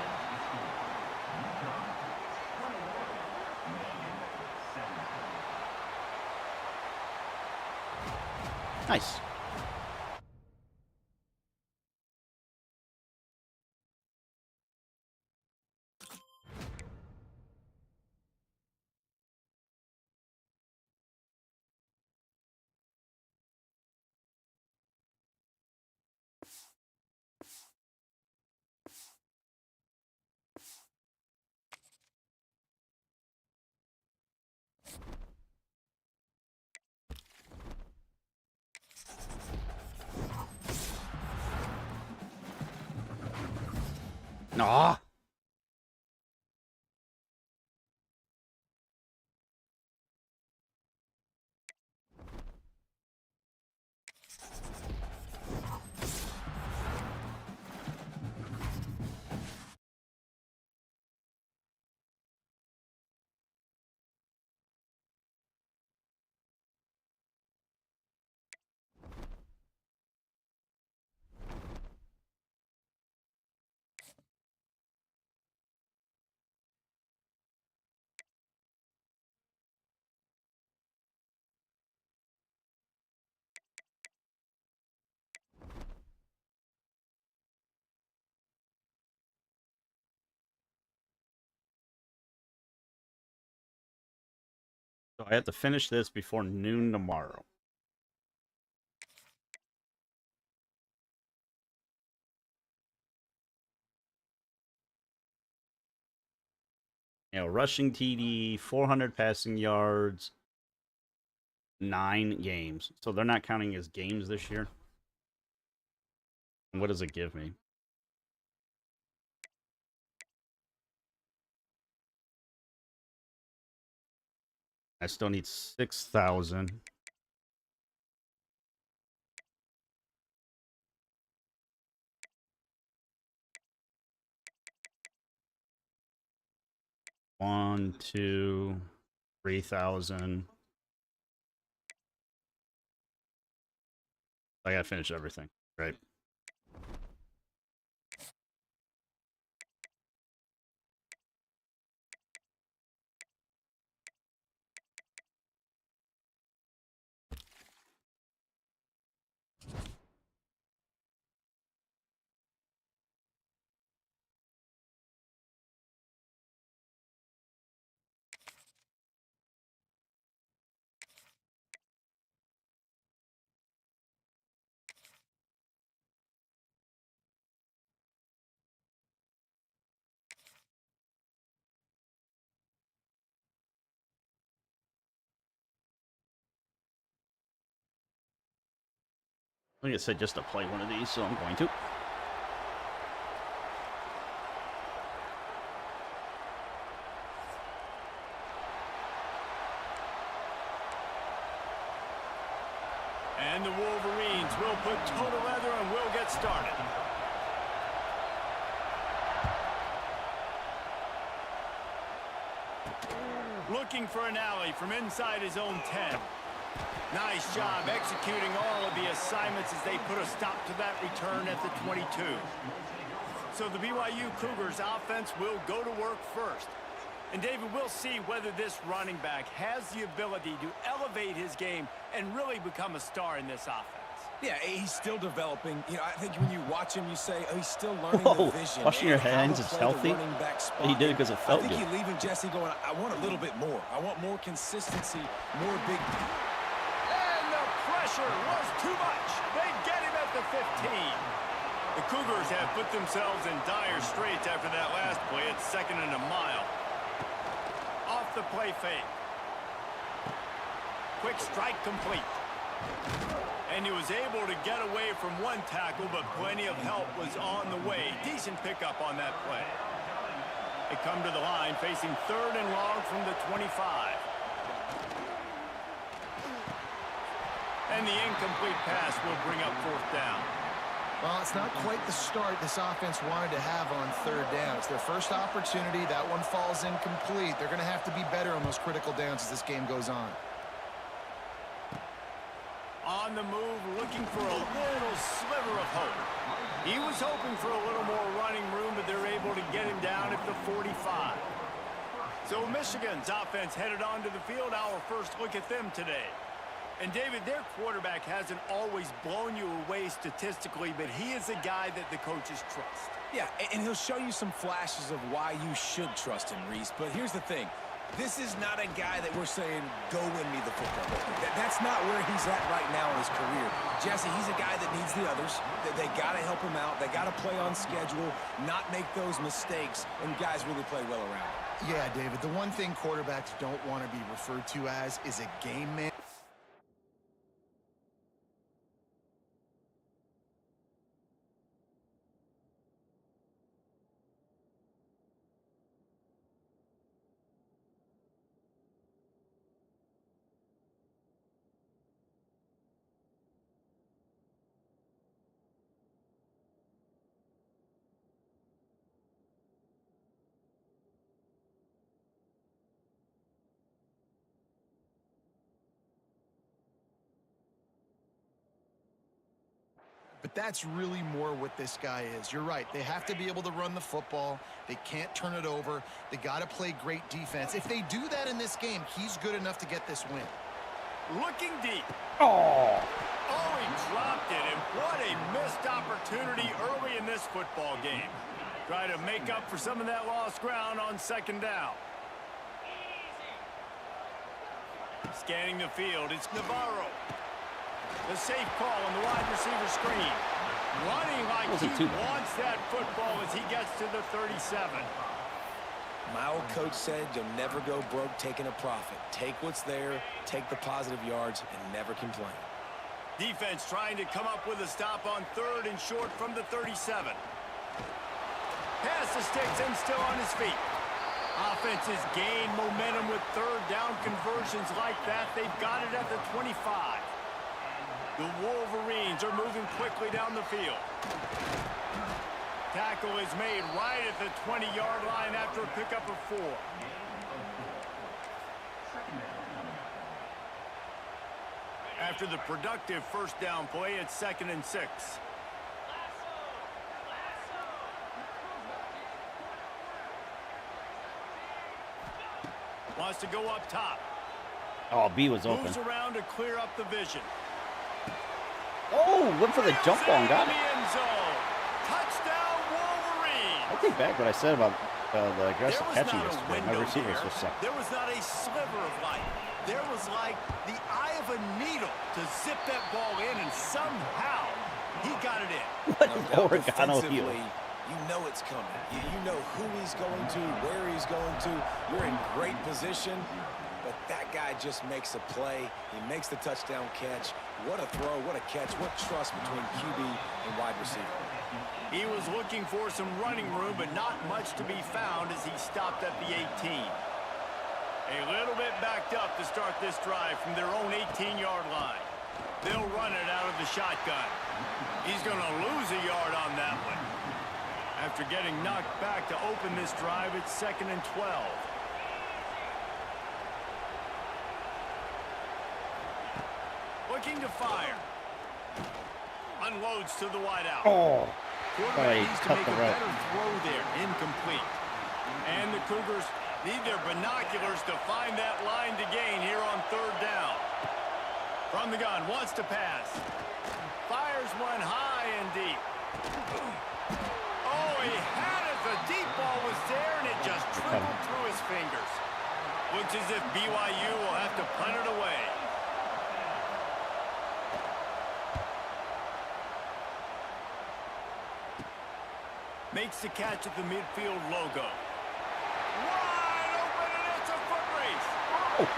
S1: Nice. Aw. I have to finish this before noon tomorrow. You know, rushing TD, 400 passing yards, 9 games. So they're not counting as games this year. And what does it give me? I still need 6,000. One, 2, 3,000. I gotta finish everything, right? I think it said just to play one of these, so I'm going to.
S3: And the Wolverines will put total leather and will get started. Looking for an alley from inside his own 10. Nice job executing all of the assignments as they put a stop to that return at the 22. So the BYU Cougars offense will go to work first. And David, we'll see whether this running back has the ability to elevate his game and really become a star in this offense.
S5: Yeah, he's still developing. You know, I think when you watch him, you say, oh, he's still learning
S1: Whoa,
S5: the vision.
S1: washing your
S5: and how to
S1: hands is
S5: play the
S1: healthy?
S5: running back spot.
S1: He did it because it felt
S5: I think
S1: good.
S5: you're leaving Jesse going, I want a little bit more. I want more consistency, more big.
S3: And the pressure was too much. They get him at the 15. The Cougars have put themselves in dire straits after that last play. It's 2nd and a mile. Off the play fake. Quick strike complete. And he was able to get away from one tackle, but plenty of help was on the way. Decent pickup on that play. They come to the line facing 3rd and long from the 25. And the incomplete pass will bring up 4th down.
S4: Well, it's not quite the start this offense wanted to have on 3rd down. It's their first opportunity. That one falls incomplete. They're going to have to be better on those critical downs as this game goes on.
S3: On the move, looking for a little sliver of hope. He was hoping for a little more running room, but they're able to get him down at the 45. So Michigan's offense headed onto the field. Our first look at them today. And David, their quarterback hasn't always blown you away statistically, but he is a guy that the coaches trust.
S5: Yeah, and he'll show you some flashes of why you should trust him, Reese. But here's the thing. This is not a guy that we're saying, go win me the football game. That's not where he's at right now in his career. Jesse, he's a guy that needs the others. They got to help him out. They got to play on schedule, not make those mistakes, and guys really play well around.
S4: Yeah, David, the one thing quarterbacks don't want to be referred to as is a game man. But that's really more what this guy is. You're right. They have to be able to run the football. They can't turn it over. They got to play great defense. If they do that in this game, he's good enough to get this win.
S3: Looking deep.
S1: Oh!
S3: Oh, he dropped it, and what a missed opportunity early in this football game. Try to make up for some of that lost ground on 2nd down. Scanning the field, it's Navarro. The safe call on the wide receiver screen. Running like he wants that football as he gets to the 37.
S5: My old coach said you'll never go broke taking a profit. Take what's there, take the positive yards, and never complain.
S3: Defense trying to come up with a stop on 3rd and short from the 37. Pass the sticks and still on his feet. Offenses gain momentum with 3rd down conversions like that. They've got it at the 25. The Wolverines are moving quickly down the field. Tackle is made right at the 20-yard line after a pickup of 4. After the productive first down play, it's 2nd and 6. Wants to go up top.
S1: Oh, B was open.
S3: Moves around to clear up the vision.
S1: Oh, went for the jump ball and got it.
S3: Touchdown, Wolverine.
S1: I take back what I said about the aggressive catching yesterday. My receivers
S3: there.
S1: just suck.
S3: There was not a sliver of light. There was like the eye of a needle to zip that ball in, and somehow he got it in.
S1: What an oregano heel.
S5: You know it's coming. You know who he's going to, where he's going to. You're in great position, but that guy just makes a play. He makes the touchdown catch. What a throw, what a catch, what trust between QB and wide receiver.
S3: He was looking for some running room, but not much to be found as he stopped at the 18. A little bit backed up to start this drive from their own 18-yard line. They'll run it out of the shotgun. He's going to lose a yard on that one. After getting knocked back to open this drive, it's 2nd and 12. Looking to fire. Unloads to the wideout.
S1: Oh,
S3: Quarterback
S1: he
S3: needs to
S1: cut
S3: make
S1: the
S3: a
S1: route.
S3: better throw there. Incomplete. And the Cougars need their binoculars to find that line to gain here on 3rd down. From the gun, wants to pass. Fires one high and deep. Oh, he had it. The deep ball was there, and it just trickled through his fingers. Looks as if BYU will have to punt it away. Makes the catch at the midfield logo. Wide open, and it's a foot race.
S1: Oh,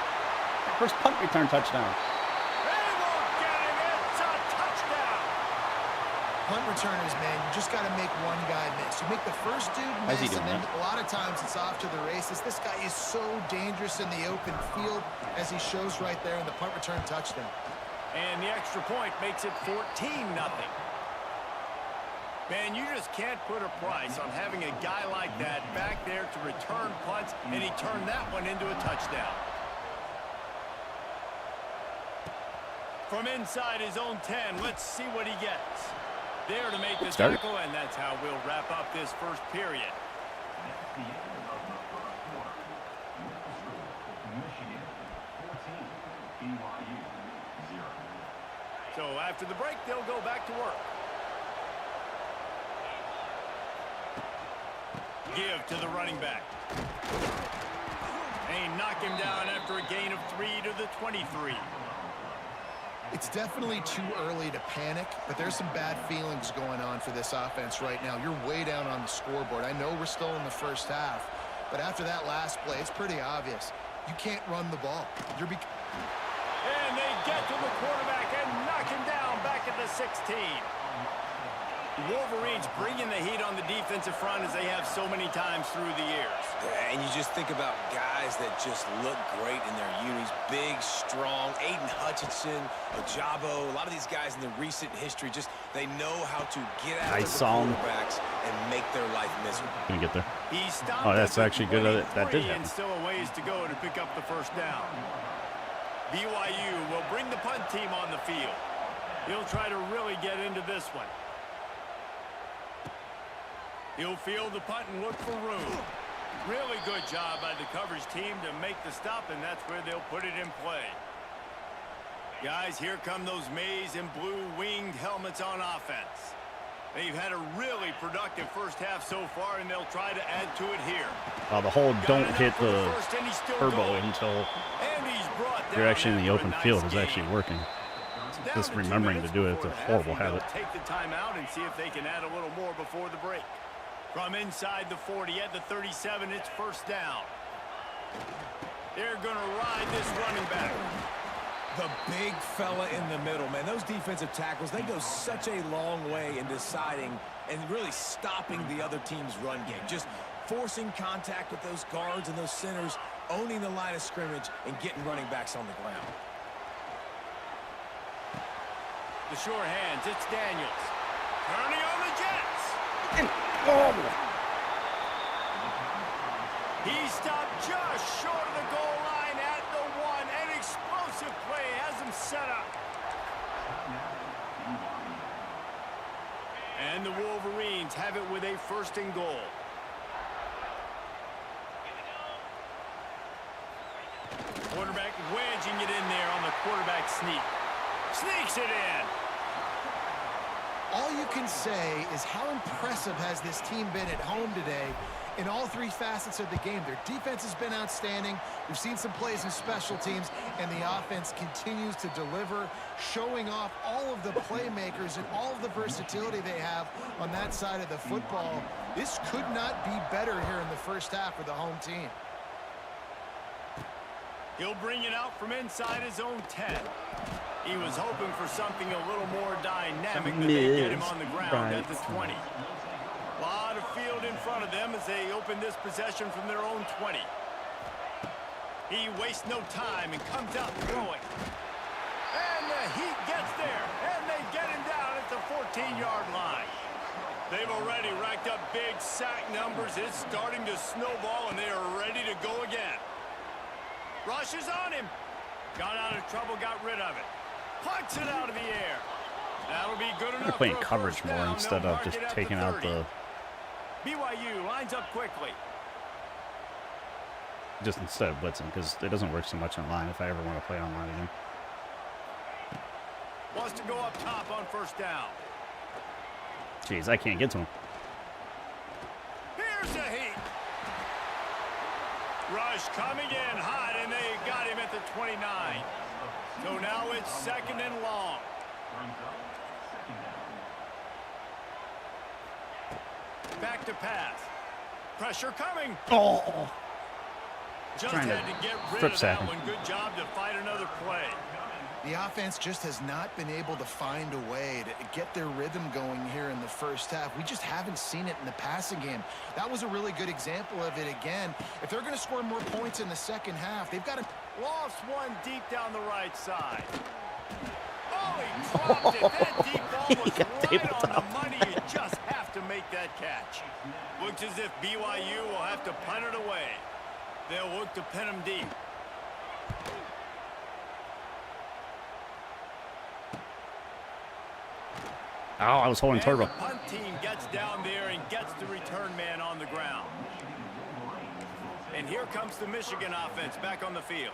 S1: first punt return touchdown.
S3: They won't get him. It's a touchdown.
S4: Punt returners, man, you just got to make one guy miss. You make the first dude miss,
S1: How's he doing,
S4: and then
S1: man?
S4: a lot of times it's off to the races. This guy is so dangerous in the open field, as he shows right there in the punt return touchdown.
S3: And the extra point makes it 14-0. Man, you just can't put a price on having a guy like that back there to return punts, and he turned that one into a touchdown. From inside his own 10, let's see what he gets. There to make the tackle, and that's how we'll wrap up this first period. So after the break, they'll go back to work. Give to the running back. They knock him down after a gain of 3 to the 23.
S4: It's definitely too early to panic, but there's some bad feelings going on for this offense right now. You're way down on the scoreboard. I know we're still in the first half, but after that last play, it's pretty obvious. You can't run the ball.
S3: And they get to the quarterback and knock him down back at the 16. Wolverines bringing the heat on the defensive front as they have so many times through the years.
S5: And you just think about guys that just look great in their unis. Big, strong, Aiden Hutchinson, Ojabo, a lot of these guys in the recent history, just they know how to get out of the quarterbacks and make their life miserable.
S1: Can you get there?
S3: He stopped
S1: Oh, that's
S3: at the
S1: actually good. That did
S3: 23
S1: happen.
S3: and still a ways to go to pick up the first down. BYU will bring the punt team on the field. He'll try to really get into this one. He'll field the punt and look for room. Really good job by the coverage team to make the stop, and that's where they'll put it in play. Guys, here come those maize and blue winged helmets on offense. They've had a really productive first half so far, and they'll try to add to it here.
S1: The whole don't hit the
S3: First, and he's still
S1: turbo
S3: going.
S1: until
S3: And he's brought
S1: you're
S3: down
S1: actually in the
S3: after a
S1: open
S3: nice
S1: field is
S3: gain.
S1: actually working.
S3: Down
S1: Just
S3: to 2
S1: remembering to
S3: minutes
S1: do it, it's
S3: before
S1: a
S3: the half,
S1: horrible
S3: and they'll
S1: habit.
S3: Take the timeout and see if they can add a little more before the break. From inside the 40 at the 37, it's first down. They're going to ride this running back.
S5: The big fella in the middle, man. Those defensive tackles, they go such a long way in deciding and really stopping the other team's run game. Just forcing contact with those guards and those centers, owning the line of scrimmage, and getting running backs on the ground.
S3: The sure hands, it's Daniels. Turning on the Jets. He stopped just short of the goal line at the 1. An explosive play has him set up. And the Wolverines have it with a first and goal. Quarterback wedging it in there on the quarterback sneak. Sneaks it in.
S4: All you can say is how impressive has this team been at home today in all three facets of the game. Their defense has been outstanding. We've seen some plays in special teams, and the offense continues to deliver, showing off all of the playmakers and all of the versatility they have on that side of the football. This could not be better here in the first half for the home team.
S3: He'll bring it out from inside his own 10. He was hoping for something a little more dynamic, but they get him on the ground at the 20. A lot of field in front of them as they open this possession from their own 20. He wastes no time and comes out throwing. And the Heat gets there, and they get him down at the 14-yard line. They've already racked up big sack numbers. It's starting to snowball, and they are ready to go again. Rushes on him. Got out of trouble, got rid of it. Punts it out of the air. That'll be good enough.
S1: They're playing
S3: for a
S1: coverage
S3: first
S1: more
S3: down.
S1: instead
S3: They'll
S1: of
S3: mark
S1: just
S3: it at
S1: taking out
S3: 30.
S1: the...
S3: BYU lines up quickly.
S1: Just instead of blitzing, because it doesn't work so much online if I ever want to play online again.
S3: Wants to go up top on first down.
S1: Jeez, I can't get to him.
S3: Here's the Heat. Rush coming in hot, and they got him at the 29. So now it's second and long. Back to pass. Pressure coming.
S1: Oh!
S3: Just
S1: Trying to
S3: had to get rid
S1: strip
S3: of
S1: sack
S3: that
S1: him.
S3: one. Good job to fight another play.
S4: The offense just has not been able to find a way to get their rhythm going here in the first half. We just haven't seen it in the passing game. That was a really good example of it again. If they're going to score more points in the second half, they've got to...
S3: Lost one deep down the right side. Oh, he dropped it. That deep ball was right on the money. You just have to make that catch. Looks as if BYU will have to punt it away. They'll look to pin him deep.
S1: Oh, I was holding
S3: And
S1: turbo.
S3: the punt team gets down there and gets the return man on the ground. And here comes the Michigan offense back on the field.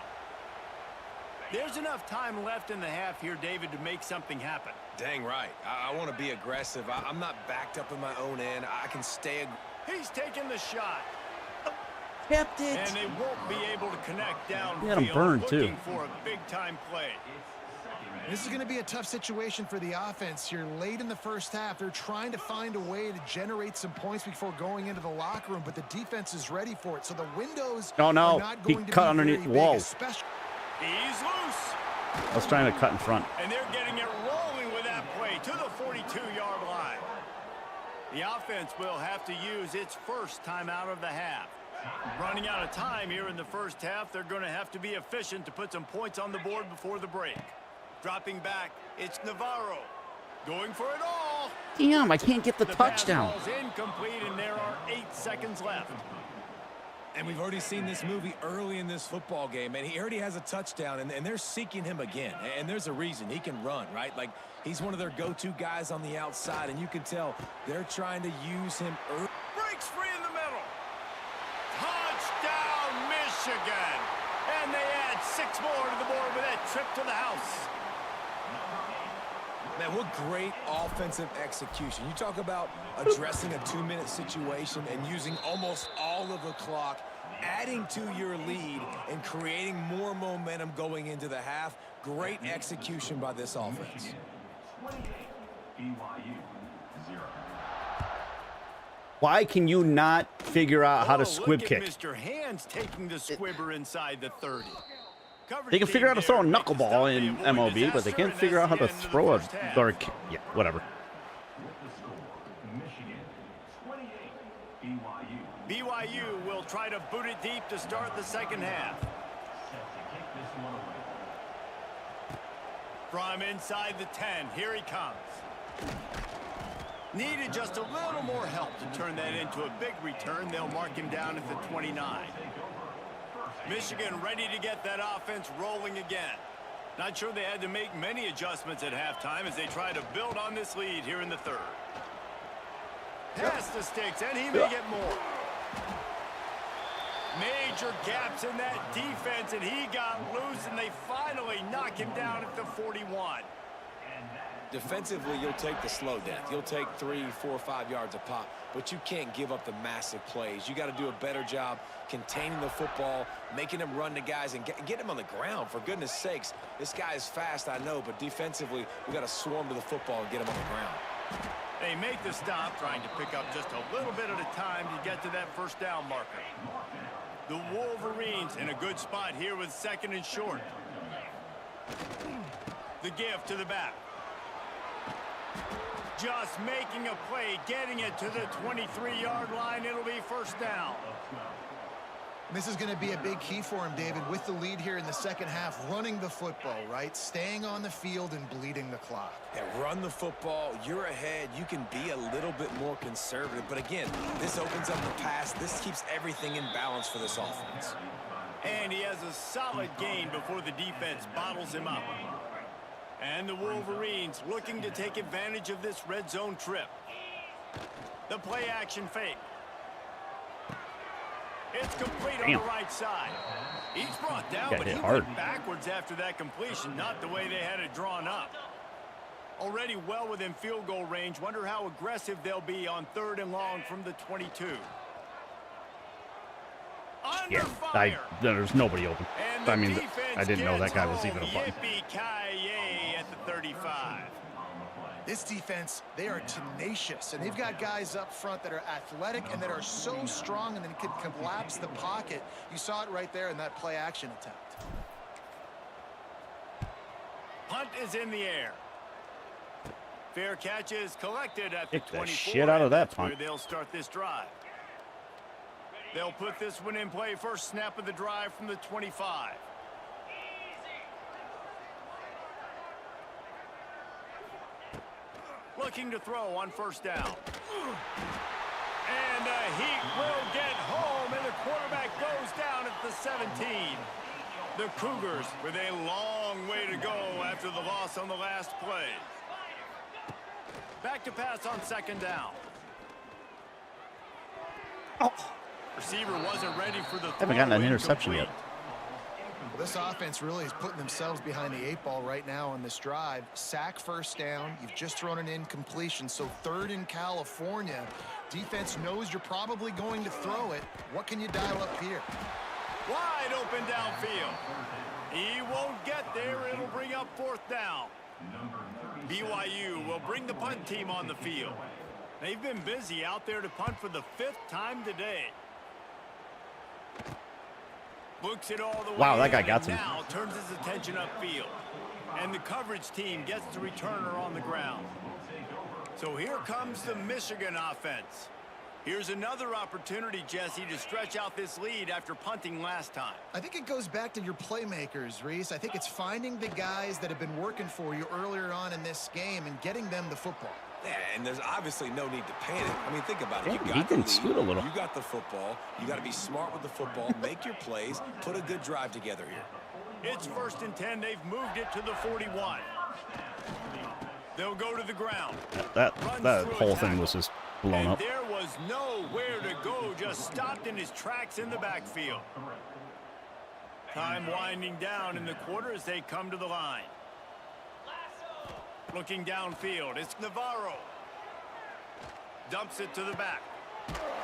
S3: There's enough time left in the half here, David, to make something happen.
S5: Dang right. I want to be aggressive. I'm not backed up in my own end. I can stay.
S3: He's taking the shot.
S1: Kept it.
S3: And they won't be able to connect downfield.
S1: He had him burned, too.
S3: Looking for a big-time play.
S4: This is going to be a tough situation for the offense here late in the first half. They're trying to find a way to generate some points before going into the locker room, but the defense is ready for it. So the windows
S1: Oh, no.
S4: are not
S1: He
S4: going to
S1: cut
S4: be
S1: underneath
S4: very
S1: the wall.
S4: big, especially...
S3: He's loose.
S1: I was trying to cut in front.
S3: And they're getting it rolling with that play to the 42-yard line. The offense will have to use its first timeout of the half. Running out of time here in the first half, they're going to have to be efficient to put some points on the board before the break. Dropping back, it's Navarro. Going for it all.
S1: Damn, I can't get the
S3: The
S1: touchdown.
S3: pass ball's incomplete, and there are 8 seconds left.
S5: And we've already seen this movie early in this football game, and he already has a touchdown, and they're seeking him again. And there's a reason. He can run, right? Like, he's one of their go-to guys on the outside, and you can tell they're trying to use him early.
S3: Breaks free in the middle. Touchdown, Michigan. And they add 6 more to the board with that trip to the house.
S5: Man, what great offensive execution. You talk about addressing a 2-minute situation and using almost all of the clock, adding to your lead and creating more momentum going into the half. Great execution by this offense.
S1: Why can you not figure out how to squib kick?
S3: Mr. Hands taking the squibber inside the 30.
S1: They can figure out how to throw a knuckleball in MLB, but they can't figure out how to throw a yeah, whatever.
S3: BYU will try to boot it deep to start the second half. From inside the 10, here he comes. Needed just a little more help to turn that into a big return. They'll mark him down at the 29. Michigan ready to get that offense rolling again. Not sure they had to make many adjustments at halftime as they try to build on this lead here in the third. Pass the sticks, and he may get more. Major gaps in that defense, and he got loose, and they finally knock him down at the 41.
S5: Defensively, you'll take the slow death. You'll take 3, 4, 5 yards a pop, but you can't give up the massive plays. You got to do a better job containing the football, making them run to guys, and get him on the ground. For goodness sakes, this guy is fast, I know, but defensively, we got to swarm to the football and get him on the ground.
S3: They make the stop, trying to pick up just a little bit at a time to get to that first down marker. The Wolverines in a good spot here with 2nd and short. The give to the back. Just making a play, getting it to the 23-yard line. It'll be first down.
S4: This is going to be a big key for him, David, with the lead here in the second half, running the football, right? Staying on the field and bleeding the clock.
S5: Yeah, run the football. You're ahead. You can be a little bit more conservative. But again, this opens up the pass. This keeps everything in balance for this offense.
S3: And he has a solid gain before the defense bottles him up. And the Wolverines looking to take advantage of this red zone trip. The play action fake. It's complete on the right side. He's brought down, but he went backwards after that completion, not the way they had it drawn up. Already well within field goal range. Wonder how aggressive they'll be on 3rd and long from the 22.
S1: Yeah, there's nobody open. I mean, I didn't know that guy was even a button.
S3: Yippee-ki-yay at the 35.
S4: This defense, they are tenacious, and they've got guys up front that are athletic and that are so strong and then can collapse the pocket. You saw it right there in that play action attempt.
S3: Punt is in the air. Fair catch is collected at the 24.
S1: Kick the shit out of that punt.
S3: They'll start this drive. They'll put this one in play. First snap of the drive from the 25. Looking to throw on first down. And he will get home, and the quarterback goes down at the 17. The Cougars with a long way to go after the loss on the last play. Back to pass on 2nd down.
S1: Oh.
S3: Receiver wasn't ready for the throw.
S1: Haven't gotten an interception yet.
S4: Well, this offense really is putting themselves behind the 8 ball right now on this drive. Sack, first down. You've just thrown an incompletion, so 3rd in California. Defense knows you're probably going to throw it. What can you dial up here?
S3: Wide open downfield. He won't get there. It'll bring up 4th down. BYU will bring the punt team on the field. They've been busy out there to punt for the 5th time today. Looks it all the way.
S1: Wow, that guy got some.
S3: Now turns his attention upfield. And the coverage team gets the returner on the ground. So here comes the Michigan offense. Here's another opportunity, Jesse, to stretch out this lead after punting last time.
S4: I think it goes back to your playmakers, Reese. I think it's finding the guys that have been working for you earlier on in this game and getting them the football.
S5: Yeah, and there's obviously no need to panic. I mean, think about it.
S1: Yeah, he didn't scoot a little.
S5: You got the football. You got to be smart with the football. Make your plays. Put a good drive together here.
S3: It's 1st and 10. They've moved it to the 41. They'll go to the ground.
S1: That whole thing was just blown up.
S3: There was nowhere to go. Just stopped in his tracks in the backfield. Time winding down in the quarter as they come to the line. Looking downfield, it's Navarro. Dumps it to the back.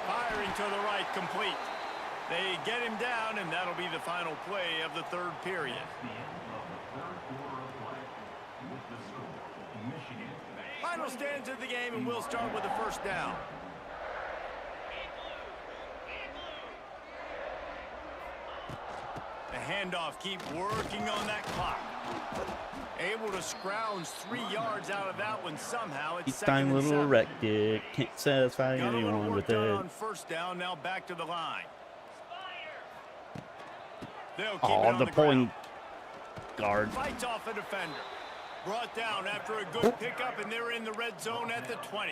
S3: Firing to the right, complete. They get him down, and that'll be the final play of the third period. Final stands of the game, and we'll start with the first down. The handoff, keep working on that clock. Able to scrounge 3 yards out of that one somehow. It's
S1: Each time little erected, can't satisfy anyone with it.
S3: On first down, now back to the line. They'll keep it
S1: Oh,
S3: on
S1: the pulling guard.
S3: Fights off a defender. Brought down after a good pickup, and they're in the red zone at the 20.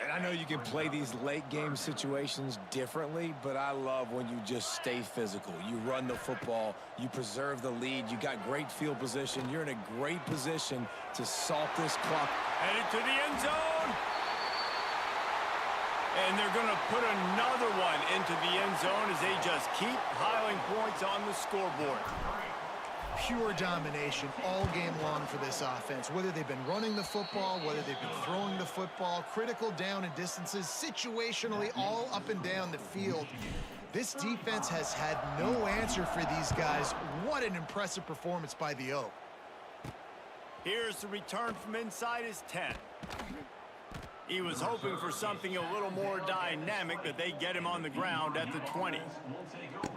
S5: And I know you can play these late game situations differently, but I love when you just stay physical. You run the football, you preserve the lead, you got great field position, you're in a great position to salt this clock.
S3: Headed to the end zone. And they're going to put another one into the end zone as they just keep piling points on the scoreboard.
S4: Pure domination all game long for this offense. Whether they've been running the football, whether they've been throwing the football, critical down and distances, situationally all up and down the field. This defense has had no answer for these guys. What an impressive performance by the O.
S3: Here's the return from inside his 10. He was hoping for something a little more dynamic, but they get him on the ground at the 20.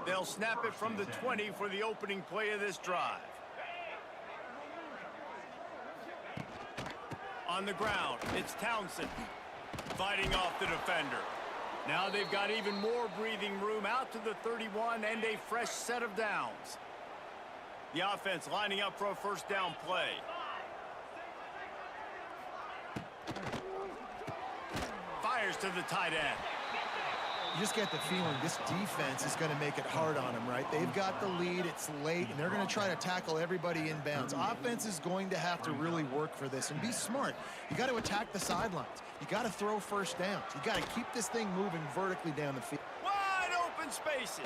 S3: They'll snap it from the 20 for the opening play of this drive. On the ground, it's Townsend fighting off the defender. Now they've got even more breathing room out to the 31 and a fresh set of downs. The offense lining up for a first down play. Fires to the tight end.
S4: You just get the feeling this defense is going to make it hard on them, right? They've got the lead, it's late, and they're going to try to tackle everybody inbounds. Offense is going to have to really work for this and be smart. You got to attack the sidelines. You got to throw first downs. You got to keep this thing moving vertically down the field.
S3: Wide open spaces.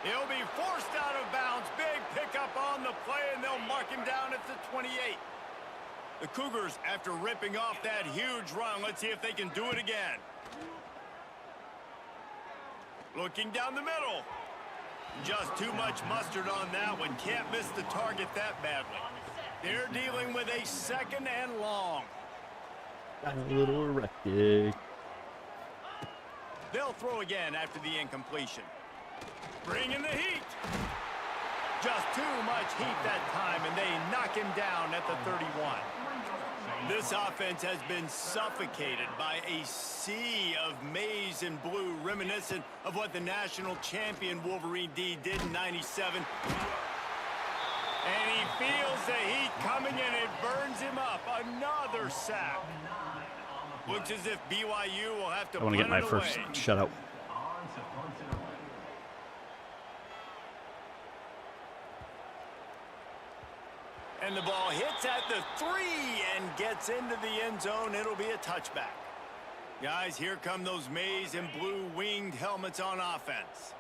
S3: He'll be forced out of bounds. Big pickup on the play, and they'll mark him down at the 28. The Cougars, after ripping off that huge run, let's see if they can do it again. Looking down the middle. Just too much mustard on that one. Can't miss the target that badly. They're dealing with a second and long.
S1: Got a little erected.
S3: They'll throw again after the incompletion. Bring in the heat. Just too much heat that time, and they knock him down at the 31. This offense has been suffocated by a sea of maize and blue, reminiscent of what the national champion Wolverine D did in '97. And he feels the heat coming, and it burns him up. Another sack. Looks as if BYU will have to
S1: I want to get my first shutout.
S3: And the ball hits at the 3 and gets into the end zone. It'll be a touchback. Guys, here come those maize and blue winged helmets on offense.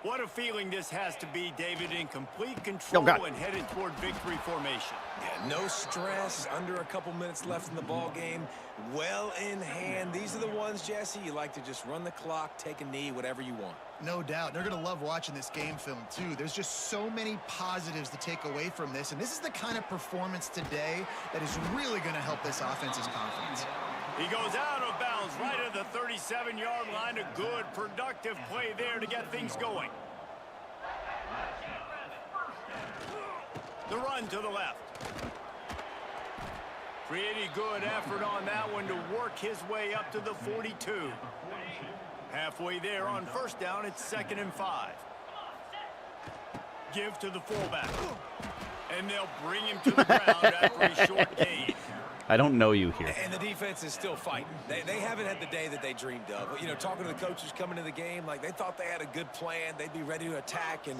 S3: What a feeling this has to be, David, in complete control and headed toward victory formation.
S5: Yeah, no stress, under a couple minutes left in the ball game, well in hand. These are the ones, Jesse, you like to just run the clock, take a knee, whatever you want.
S4: No doubt. They're going to love watching this game film, too. There's just so many positives to take away from this, and this is the kind of performance today that is really going to help this offense's confidence.
S3: He goes out of bounds right at the 37-yard line. A good, productive play there to get things going. The run to the left. Pretty good effort on that one to work his way up to the 42. Halfway there on first down, it's 2nd and 5. Give to the fullback. And they'll bring him to the ground after a short gain.
S1: I don't know you here.
S5: And the defense is still fighting. They haven't had the day that they dreamed of. But, you know, talking to the coaches coming into the game, like they thought they had a good plan. They'd be ready to attack and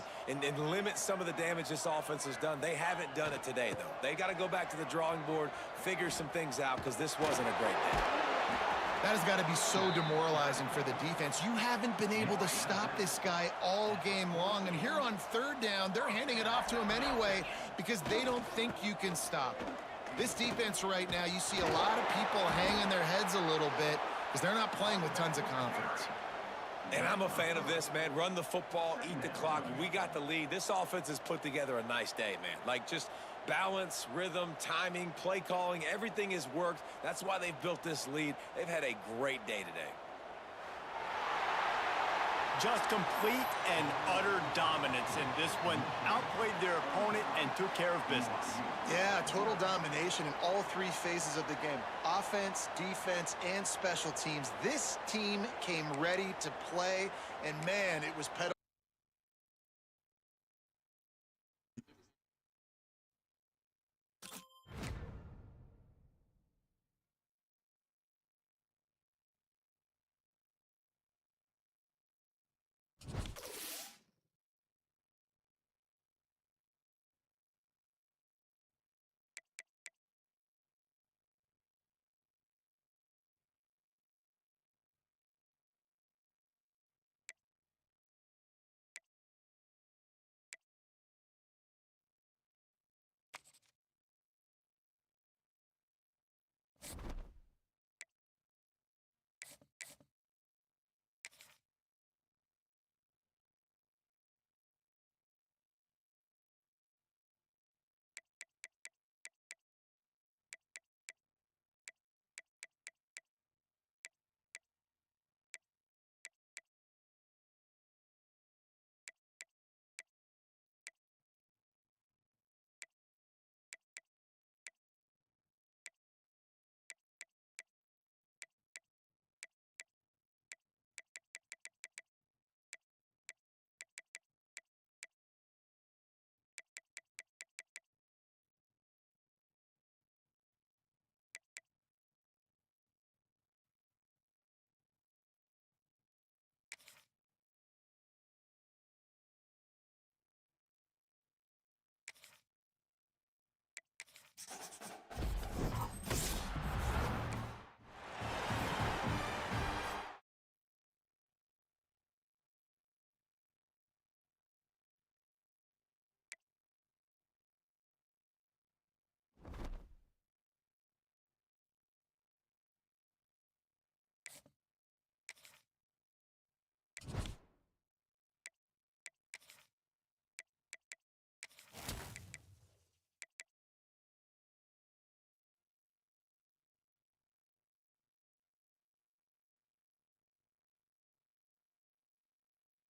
S5: limit some of the damage this offense has done. They haven't done it today, though. They got to go back to the drawing board, figure some things out, because this wasn't a great day.
S4: That has got to be so demoralizing for the defense. You haven't been able to stop this guy all game long. And here on third down, they're handing it off to him anyway because they don't think you can stop him. This defense right now, you see a lot of people hanging their heads a little bit because they're not playing with tons of confidence.
S5: And I'm a fan of this, man. Run the football, eat the clock. We got the lead. This offense has put together a nice day, man. Like, just balance, rhythm, timing, play calling, everything has worked. That's why they've built this lead. They've had a great day today.
S3: Just complete and utter dominance in this one. Outplayed their opponent and took care of business.
S4: Yeah, total domination in all three phases of the game. Offense, defense, and special teams. This team came ready to play, and man, it was pedal.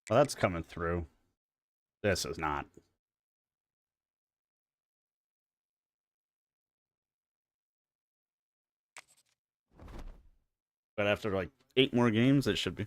S1: Well, that's coming through. This is not. But after like 8 more games, it should be.